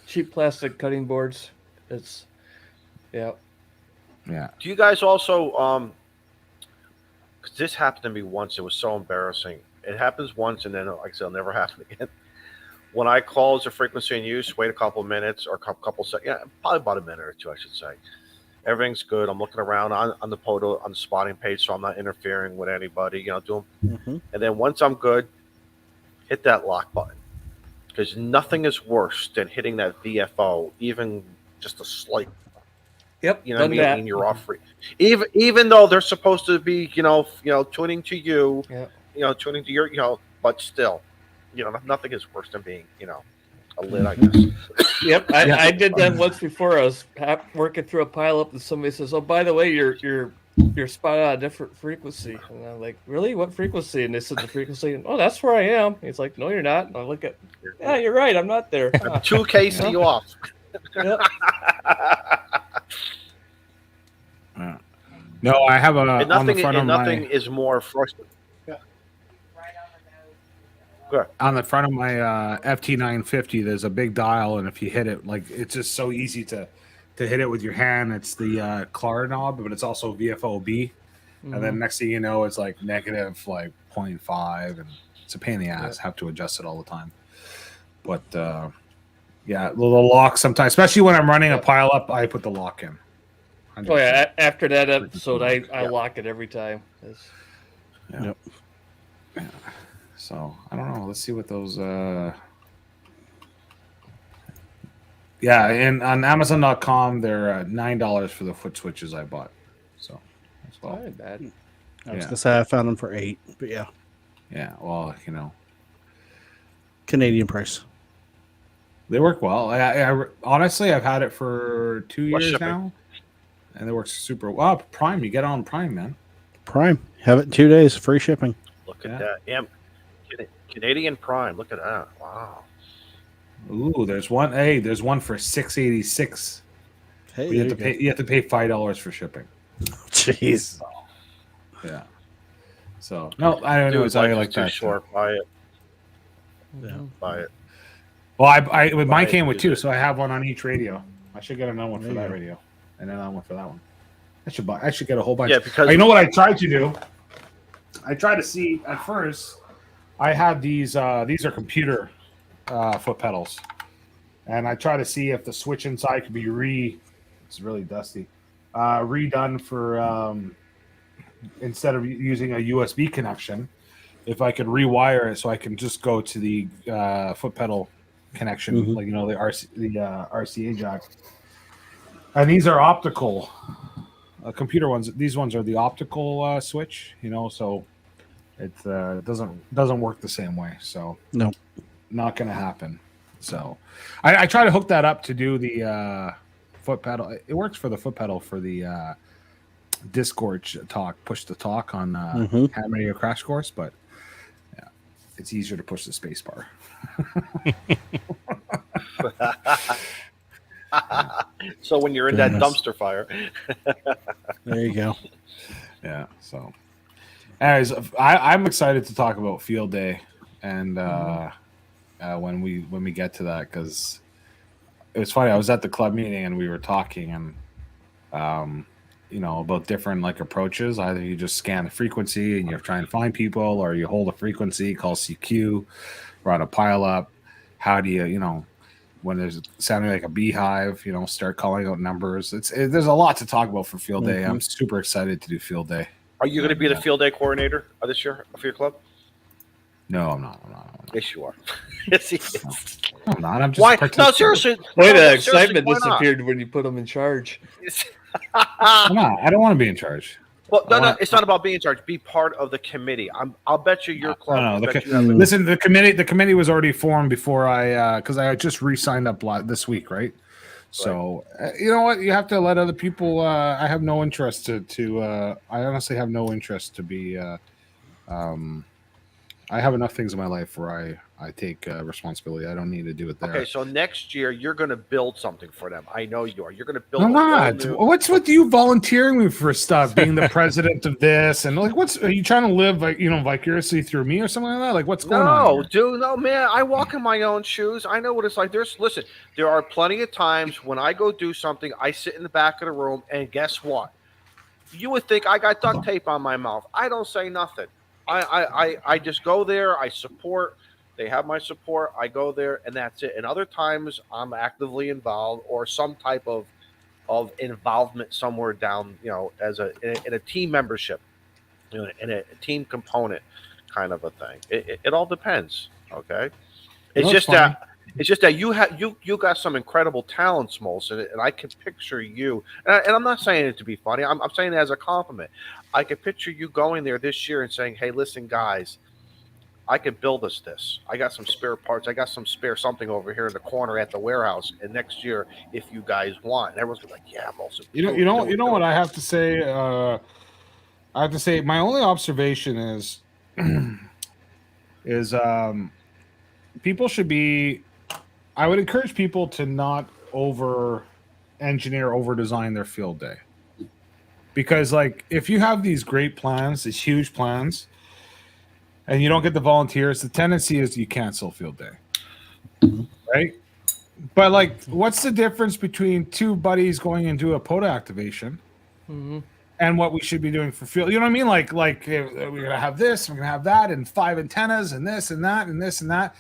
cheap plastic cutting boards. It's yeah. Do you guys also because this happened to me once. It was so embarrassing. It happens once, and then, like I said, it'll never happen again. When I call as a frequency in use, wait a couple of minutes or a couple seconds, probably about a minute or two, I should say. Everything's good. I'm looking around on the POTA, on the spotting page, so I'm not interfering with anybody, doing. And then once I'm good, hit that lock button, because nothing is worse than hitting that VFO, even just a slight. Yep. You know what I mean? You're off free. Even though they're supposed to be, tuning to you, tuning to your, but still, nothing is worse than being, a lid, I guess. Yep. I did that once before. I was working through a pileup, and somebody says, "Oh, by the way, your you're spot on a different frequency. And I'm like, really? What frequency? And they said the frequency. And, oh, that's where I am. He's like, no, you're not. And I look at, yeah, you're right. I'm not there. I'm 2 KC off. Yep. No, I have a And on the nothing, front of and nothing my is more frustrating. on the front of my FT950. There's a big dial, and if you hit it, like it's just so easy to hit it with your hand. It's the Clar knob, but it's also VFOB. And then next thing you know, it's like negative like 0.5, and it's a pain in the ass. Have to adjust it all the time. But yeah, the lock sometimes, especially when I'm running a pile up, I put the lock in. 100%. Oh yeah. After that episode, I lock it every time. Yeah. Yep. Yeah. So I don't know. Let's see what those. Yeah, and on Amazon.com, they're $9 for the foot switches I bought. So that's well. Not bad. I was gonna say I found them for $8, but yeah, Yeah. Well, you know, Canadian price. they work well. I honestly, I've had it for 2 What's years shipping? now, and it works super well. Prime, you get on Prime, man. Prime, have it in 2 days, free shipping. Look at Yeah. that. Canadian Prime. Look at that. Wow. Ooh, there's one. Hey, there's one for $6.86. Hey, You have to pay. You have to pay $5 for shipping. Jeez. Yeah. So no, I don't know. Dude, It's how you life like is too that. short. Buy it. Yeah. Buy it. Well, I mine Buy came it, with use two, it. so I have one on each radio. I should get another one for There you that go. radio, and another one for that one. I should get a whole bunch. Yeah, because You know what I tried to do? I tried to see at first. I had these. These are computer foot pedals, and I try to see if the switch inside could be It's really dusty. Redone for instead of using a USB connection, if I could rewire it so I can just go to the foot pedal connection, Mhm. like the RCA jack. And these are optical computer ones. These ones are the optical switch, so it doesn't work the same way. So No. not going to happen. So I try to hook that up to do the foot pedal. It works for the foot pedal for the Discord talk, push the talk on Ham Radio Crash Course, but yeah, it's easier to push the space bar. So when you're in that Goodness. dumpster fire, There you go. Yeah. So, anyways, I'm excited to talk about Field Day, and when we get to that, because it was funny. I was at the club meeting and we were talking, and about different approaches. Either you just scan the frequency and you try and find people, or you hold a frequency, call CQ, run a pile up. How do you when there's sounding like a beehive, start calling out numbers. There's a lot to talk about for Field Day. I'm super excited to do Field Day. are you going to be the field day coordinator of this year for your club? No, I'm not. Yes, you are. Yes, he is. I'm not. I'm just Why? No, participating. seriously. Boy, no, the seriously, excitement why not? disappeared when you put them in charge. I'm not. I don't want to be in charge. Well, no, I no, want- it's not about being in charge. Be part of the committee. I'll bet you your club. No, I the bet co- you have a- Listen, the committee was already formed before because I just re-signed up this week, right? So you know what? You have to let other people. I have no interest to. I honestly have no interest to be. I have enough things in my life where I take responsibility. I don't need to do it there. Okay, so next year you're going to build something for them. I know you are. You're going to build. I'm a whole not. new- What's with you volunteering me for stuff? Being the president of this, and are you trying to live vicariously through me or something like that? Like what's going on? No, here? dude, no, man. I walk in my own shoes. I know what it's like. Listen, there are plenty of times when I go do something, I sit in the back of the room, and guess what? You would think I got duct tape on my mouth. I don't say nothing. I just go there. I support. They have my support. I go there, and that's it. And other times, I'm actively involved or some type of involvement somewhere down, as in a team membership, in a team component kind of a thing. It all depends. Okay, it's That's just funny. that. It's just that you got some incredible talents, Molson, and I can picture you. And I'm not saying it to be funny. I'm saying it as a compliment. I can picture you going there this year and saying, "Hey, listen, guys, I could build us this. I got some spare parts. I got some spare something over here in the corner at the warehouse. And next year, if you guys want," and everyone's gonna be like, "Yeah, Molson." You know what I have to say. I have to say, my only observation is, is people should be. I would encourage people to not over engineer, over design their field day, because like if you have these great plans, these huge plans, and you don't get the volunteers, the tendency is you cancel field day, right? But like, what's the difference between two buddies going into a POTA activation? And what we should be doing for field, you know what I mean? Like we're gonna have this, we're gonna have that, and 5 antennas, and this and that, and this and that.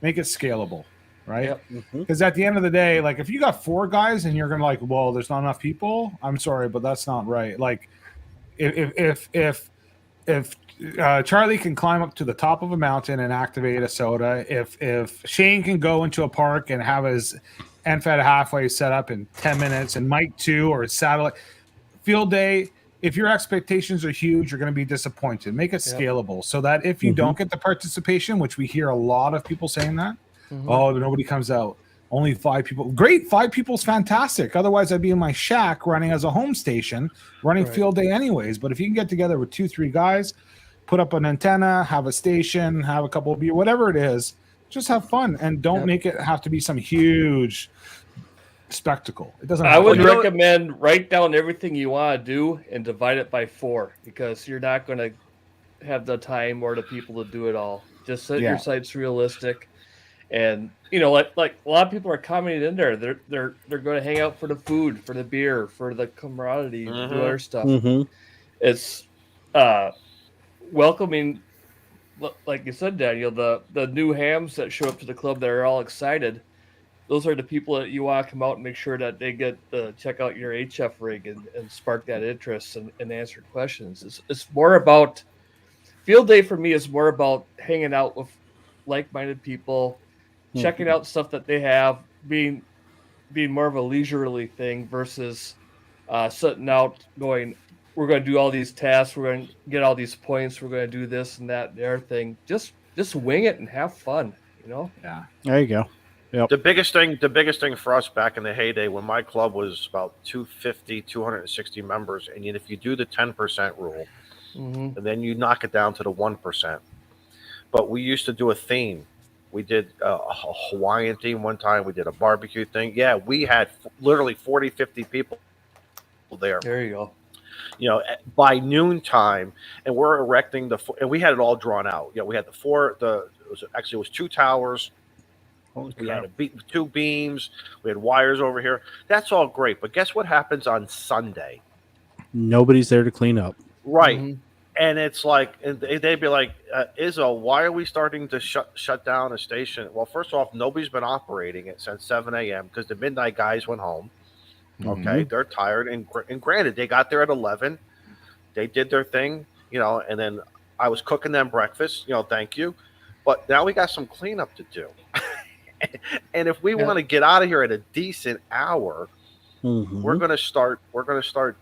Make it scalable, right? Because at the end of the day, like if you got 4 guys and you're gonna like, well, there's not enough people. I'm sorry, but that's not right. Like if Charlie can climb up to the top of a mountain and activate a soda, if Shane can go into a park and have his NFED halfway set up in 10 minutes, and Mike too, or satellite field day. If your expectations are huge, you're going to be disappointed. Make it scalable so that if you don't get the participation, which we hear a lot of people saying that, oh, nobody comes out. Only 5 people. Great, 5 people is fantastic. Otherwise, I'd be in my shack running as a home station, running field day anyways. But if you can get together with 2-3 guys, put up an antenna, have a station, have a couple of beer, whatever it is, just have fun and don't make it have to be some huge spectacle. It doesn't. I would recommend write down everything you want to do and divide it by 4, because you're not going to have the time or the people to do it all. Just set your sights realistic, and you know, like a lot of people are commenting in there. They're going to hang out for the food, for the beer, for the camaraderie, do other stuff. It's welcoming, like you said, Daniel. The new hams that show up to the club that are all excited. Those are the people that you want to come out and make sure that they get to check out your HF rig and spark that interest and answer questions. It's more about field day for me is more about hanging out with like-minded people, checking out stuff that they have, being more of a leisurely thing versus sitting out going, we're going to do all these tasks, we're going to get all these points, we're going to do this and that and their thing. Just wing it and have fun, you know? Yeah. There you go. Yep. The biggest thing for us back in the heyday when my club was about 260 members, and if you do the 10% rule, and then you knock it down to the 1%. But we used to do a theme. We did a Hawaiian theme one time. We did a barbecue thing. Yeah, we had literally 40, 50 people there. There you go. You know, by noontime, and we're erecting and we had it all drawn out. You know, we had it was 2 towers. We had 2 beams. We had wires over here. That's all great. But guess what happens on Sunday? Nobody's there to clean up. Right. And it's like, and they'd be like, Izzo, why are we starting to shut down a station? Well, first off, nobody's been operating it since 7 a.m. because the midnight guys went home. Okay. They're tired. And granted, they got there at 11. They did their thing, you know, and then I was cooking them breakfast, you know, thank you. But now we got some cleanup to do. And if we want to get out of here at a decent hour, we're going to start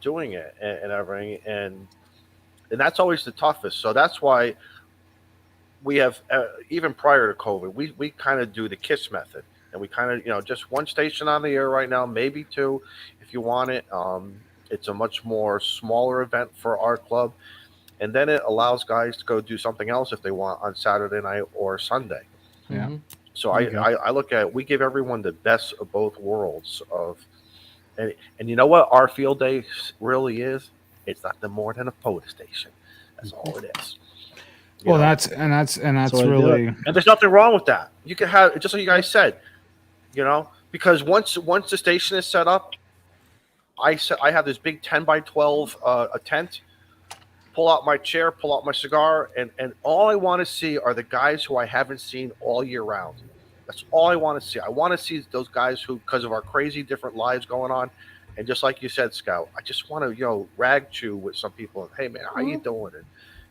doing it and everything. And that's always the toughest. So that's why we have, even prior to COVID, we kind of do the KISS method. And we kind of, you know, just 1 station on the air right now, maybe 2 if you want it. It's a much more smaller event for our club. And then it allows guys to go do something else if they want on Saturday night or Sunday. Yeah. So I look at it, we give everyone the best of both worlds and you know what our field day really is? It's nothing more than a POTA station. That's all it is. Well, that's really, and there's nothing wrong with that. You can have, just like you guys said, you know, because once the station is set up, I have this big 10 by 12 a tent. Pull out my chair, pull out my cigar, and all I want to see are the guys who I haven't seen all year round. That's all I want to see. I want to see those guys who, because of our crazy different lives going on, and just like you said, Scout, I just want to, you know, rag chew with some people. And, hey, man, how you doing?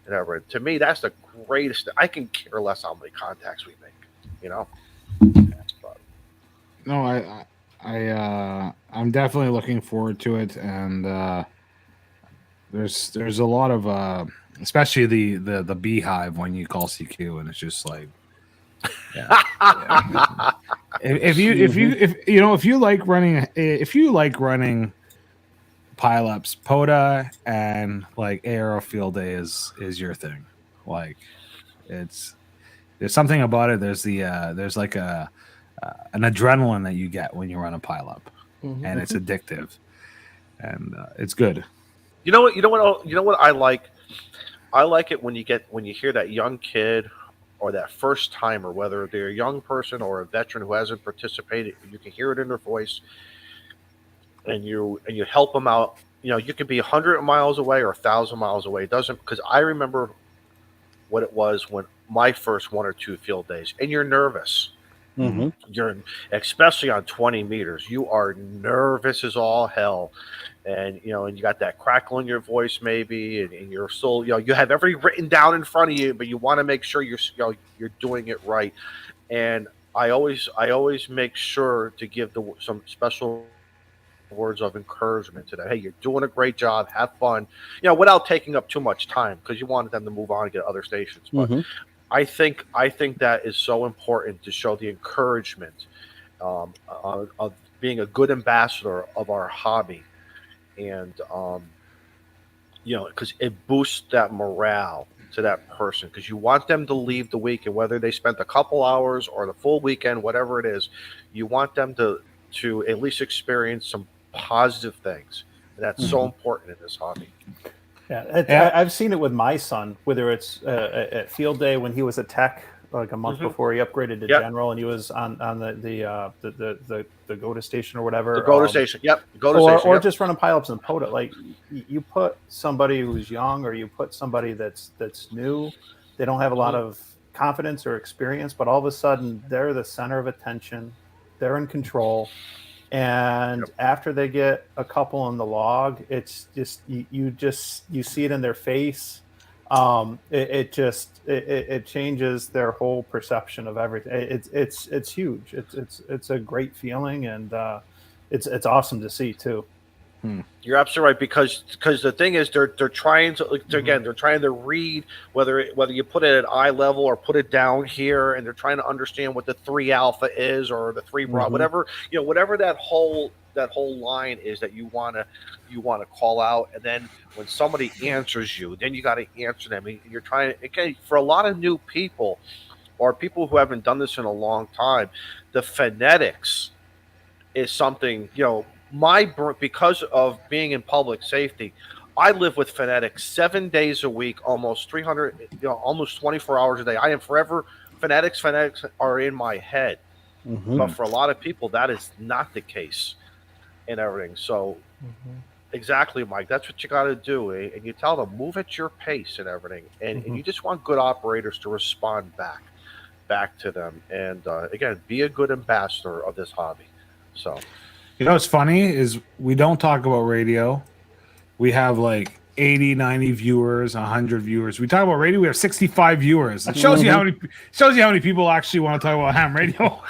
And everything. To me, that's the greatest. I can care less how many contacts we make, you know? But. No, I'm definitely looking forward to it, and there's a lot of especially the beehive when you call CQ, and it's just like, if you like running pileups, POTA and like aero field day is your thing. Like there's something about it. There's like an adrenaline that you get when you run a pileup, and it's addictive, and it's good. You know what I like. I like it when you hear that young kid or that first timer, whether they're a young person or a veteran who hasn't participated. You can hear it in their voice, and you help them out. You know, you could be 100 miles away or 1,000 miles away. It doesn't, because I remember what it was when my first 1 or 2 field days, and you're nervous. You're, especially on 20 meters, you are nervous as all hell, and and you got that crackle in your voice maybe, and you're still, you have everything written down in front of you, but you want to make sure you're doing it right. And I always make sure to give some special words of encouragement to them. Hey, you're doing a great job. Have fun, without taking up too much time, because you want them to move on and get other stations. But I think that is so important to show the encouragement of being a good ambassador of our hobby, and because it boosts that morale to that person, because you want them to leave the weekend, whether they spent a couple hours or the full weekend, whatever it is, you want them to at least experience some positive things. And that's so important in this hobby. Yeah, I've seen it with my son, whether it's at field day when he was a tech, like a month before he upgraded to general, and he was on the go-to station or whatever. The go-to station, station, or just running pileups in POTA. Like you put somebody who's young, or you put somebody that's new, they don't have a lot of confidence or experience, but all of a sudden they're the center of attention, they're in control. And after they get a couple in the log, it's just you see it in their face. It changes their whole perception of everything. It's huge. It's a great feeling, and it's awesome to see too. You're absolutely right, because the thing is they're trying to they're trying to read whether you put it at eye level or put it down here, and they're trying to understand what the 3 alpha is or the 3 broad, whatever that whole line is that you want to call out. And then when somebody answers you, then you got to answer them. And you're trying to, again, for a lot of new people or people who haven't done this in a long time, the phonetics is something, because of being in public safety, I live with phonetics 7 days a week, almost 300, almost 24 hours a day. I am forever phonetics are in my head. But for a lot of people, that is not the case and everything. So exactly, Mike, that's what you got to do. And you tell them, move at your pace and everything. And you just want good operators to respond back to them. And again, be a good ambassador of this hobby. So, what's funny is we don't talk about radio. We have like 80, 90 viewers, 100 viewers. We talk about radio. We have 65 viewers. It shows you how many people actually want to talk about ham radio.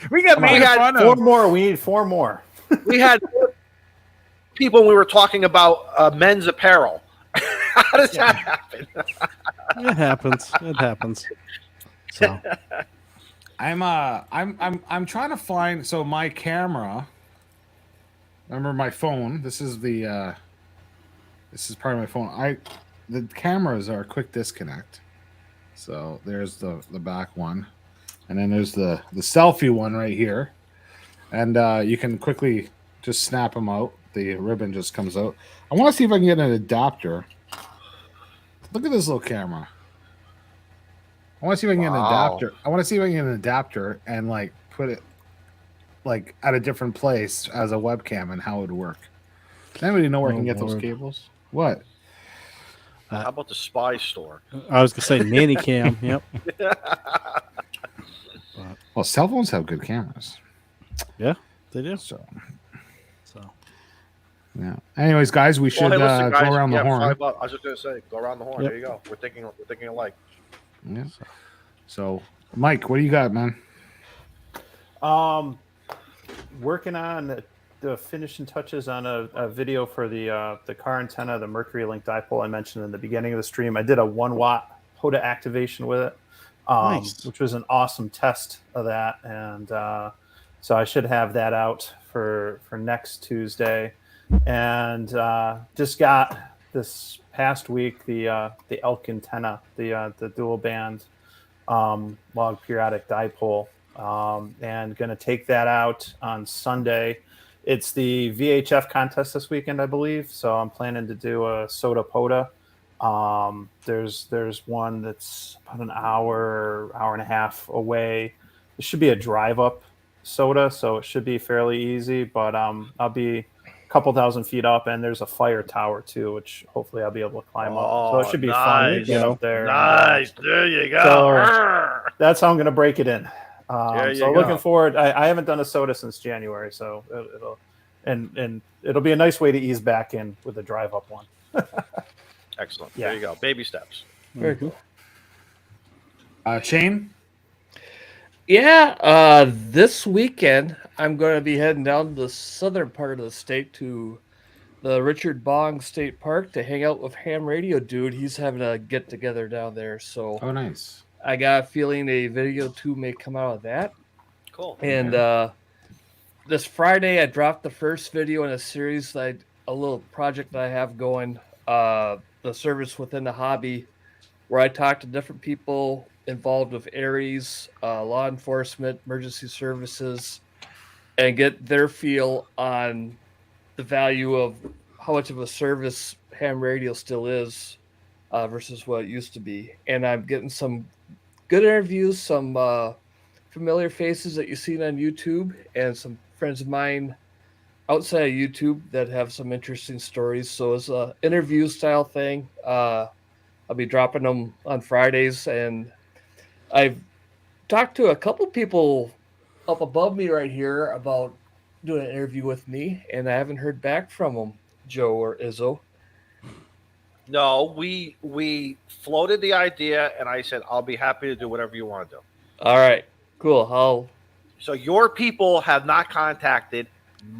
We got made fun of. 4 more. We need 4 more. We had people. We were talking about men's apparel. How does that happen? It happens. So I'm trying to find. So my camera. Remember my phone. This is part of my phone. The cameras are a quick disconnect. So there's the back one, and then there's the selfie one right here, and you can quickly just snap them out. The ribbon just comes out. I want to see if I can get an adapter. Look at this little camera. I want to see if I can get an adapter. I want to see if I can get an adapter and like put it like at a different place as a webcam and how it would work. Does anybody know where I can get those cables? What? How about the spy store? I was gonna say nanny cam. Yep. Well, cell phones have good cameras. Yeah, they do. So yeah. Anyways, guys, we should guys, go around the horn. I was just gonna say, go around the horn. Yep. There you go. We're thinking alike. Yeah. So, Mike, what do you got, man? Working on the finishing touches on a video for the car antenna, the Mercury Link dipole I mentioned in the beginning of the stream. I did a 1 watt POTA activation with it, Nice. which was an awesome test of that. And so I should have that out for next Tuesday. and just got this past week the elk antenna, the dual band log periodic dipole, and going to take that out on Sunday. It's the VHF contest this weekend, I believe. So I'm planning to do a soda poda. There's one that's about an hour and a half away. It should be a drive up soda, so it should be fairly easy. But I'll be a couple thousand feet up, and there's a fire tower too, which hopefully I'll be able to climb up. So it should be fun to get up there. Nice, there you go. So that's how I'm going to break it in. There you So go. looking forward. I haven't done a soda since January, so it'll be a nice way to ease back in with a drive up one. Excellent. Yeah. There you go. Baby steps. Very cool. Shane? Yeah, this weekend I'm going to be heading down to the southern part of the state to the Richard Bong State Park to hang out with Ham Radio Dude. He's having a get together down there, so Oh, nice. I got a feeling a video too may come out of that. Cool. And this Friday I dropped the first video in a series, a little project that I have going, the service within the hobby, where I talk to different people involved with ARES, law enforcement, emergency services, and get their feel on the value of how much of a service ham radio still is versus what it used to be. And I'm getting some good interviews, some familiar faces that you've seen on YouTube, and some friends of mine outside of YouTube that have some interesting stories. So it's an interview style thing. I'll be dropping them on Fridays, and I've talked to a couple people up above me right here about doing an interview with me, and I haven't heard back from them, Joe or Izzo. No, we floated the idea, and I said I'll be happy to do whatever you want to do. All right, cool. So your people have not contacted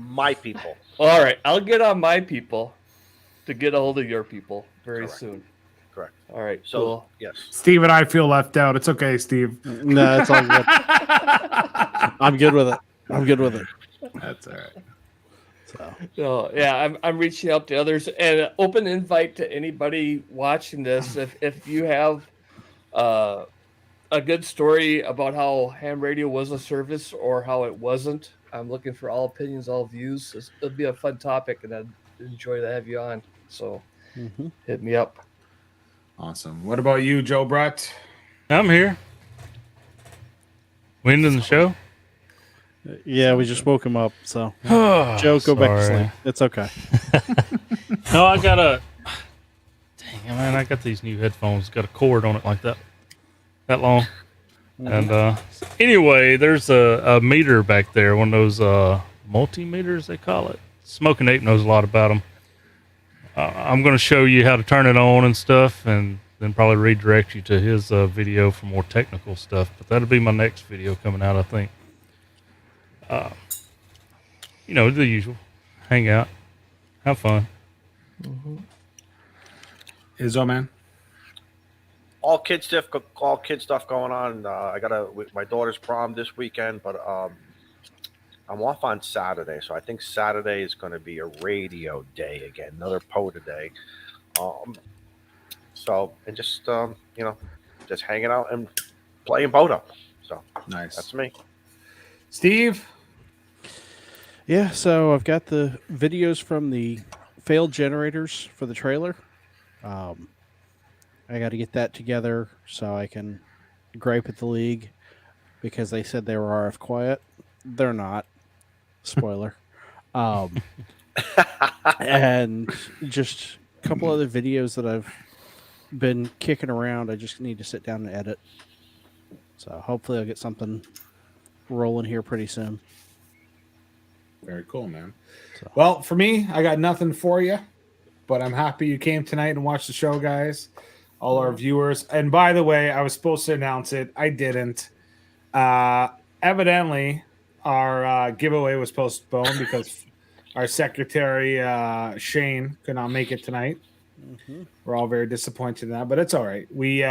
my people. All right, I'll get on my people to get a hold of your people very Correct. soon. Correct. All right, So cool. yes. Steve and I feel left out. It's okay, Steve. No, it's all good. I'm good with it. That's all right. So yeah, I'm reaching out to others, and an open invite to anybody watching this. If you have a good story about how ham radio was a service or how it wasn't, I'm looking for all opinions, all views. It'll be a fun topic, and I'd enjoy to have you on. So hit me up. Awesome. What about you, Joe Brett? I'm here. We ending the show? Yeah, we just woke him up. So Oh, Joe, go back to sorry. sleep. It's okay. No, I got a. Dang it, man! I got these new headphones. Got a cord on it like that long. And anyway, there's a meter back there. One of those multimeters they call it. Smoking Ape knows a lot about them. I'm going to show you how to turn it on and stuff, and then probably redirect you to his video for more technical stuff. But that'll be my next video coming out, I think. You know, the usual. Hang out. Have fun. Izzo, man. All kid stuff going on. I got my daughter's prom this weekend, but I'm off on Saturday, so I think Saturday is going to be a radio day again, another POTA day. So and just just hanging out and playing POTA. So Nice. that's me. Steve? Yeah, so I've got the videos from the failed generators for the trailer. I got to get that together so I can gripe at the league because they said they were RF quiet. They're not. Spoiler. And just a couple other videos that I've been kicking around. I just need to sit down and edit. So hopefully I'll get something rolling here pretty soon. Very cool, man. Well, for me, I got nothing for you, but I'm happy you came tonight and watched the show, guys. All our viewers. And by the way, I was supposed to announce it. I didn't. Evidently, our giveaway was postponed because our secretary, Shane, could not make it tonight. We're all very disappointed in that, but it's all right. We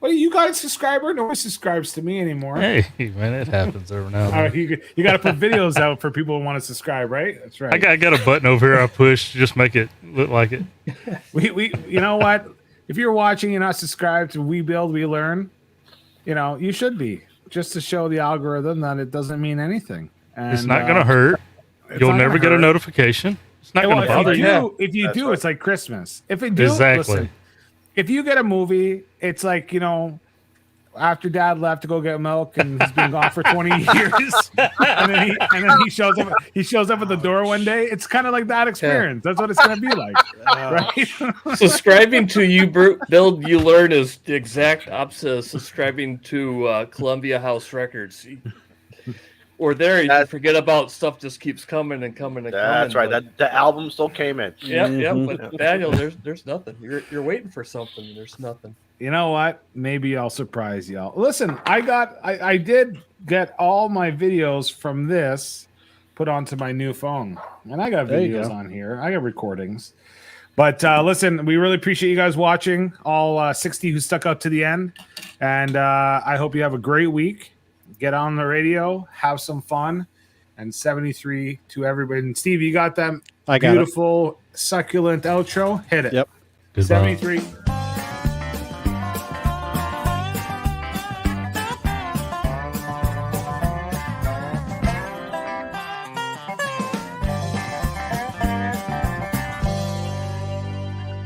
Well, you got a subscriber? Nobody subscribes to me anymore. Hey, man, it happens every now and All then. right, you got to put videos out for people who want to subscribe, right? That's right. I got a button over here I push to just make it look like it. We you know what? If you're watching, you're not subscribed to We Build, We Learn. You should be, just to show the algorithm that it doesn't mean anything. And, It's not going to hurt. You'll never get a notification. It's not going to bother you. If you do, it's like Christmas. If it do, Exactly. listen, if you get a movie, it's like, after Dad left to go get milk and he's been gone for 20 years, and then he shows up. He shows up at the door one day. It's kind of like that experience. That's what it's going to be like, right? Subscribing to You Build, You Learn is the exact opposite of subscribing to Columbia House Records. Or there, you forget about stuff. Just keeps coming and coming and coming. That's right. But, The album still came in. Yep. But Daniel, there's nothing. You're waiting for something. There's nothing. You know what? Maybe I'll surprise y'all. Listen, I did get all my videos from this put onto my new phone, and I got videos on here. I got recordings. But listen, we really appreciate you guys watching. All 60 who stuck out to the end, and I hope you have a great week. Get on the radio, have some fun, and 73 to everybody. And Steve, you got that beautiful, succulent outro? Hit it. Yep. Goodbye. 73.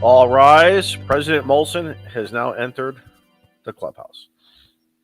All rise. President Molson has now entered the clubhouse.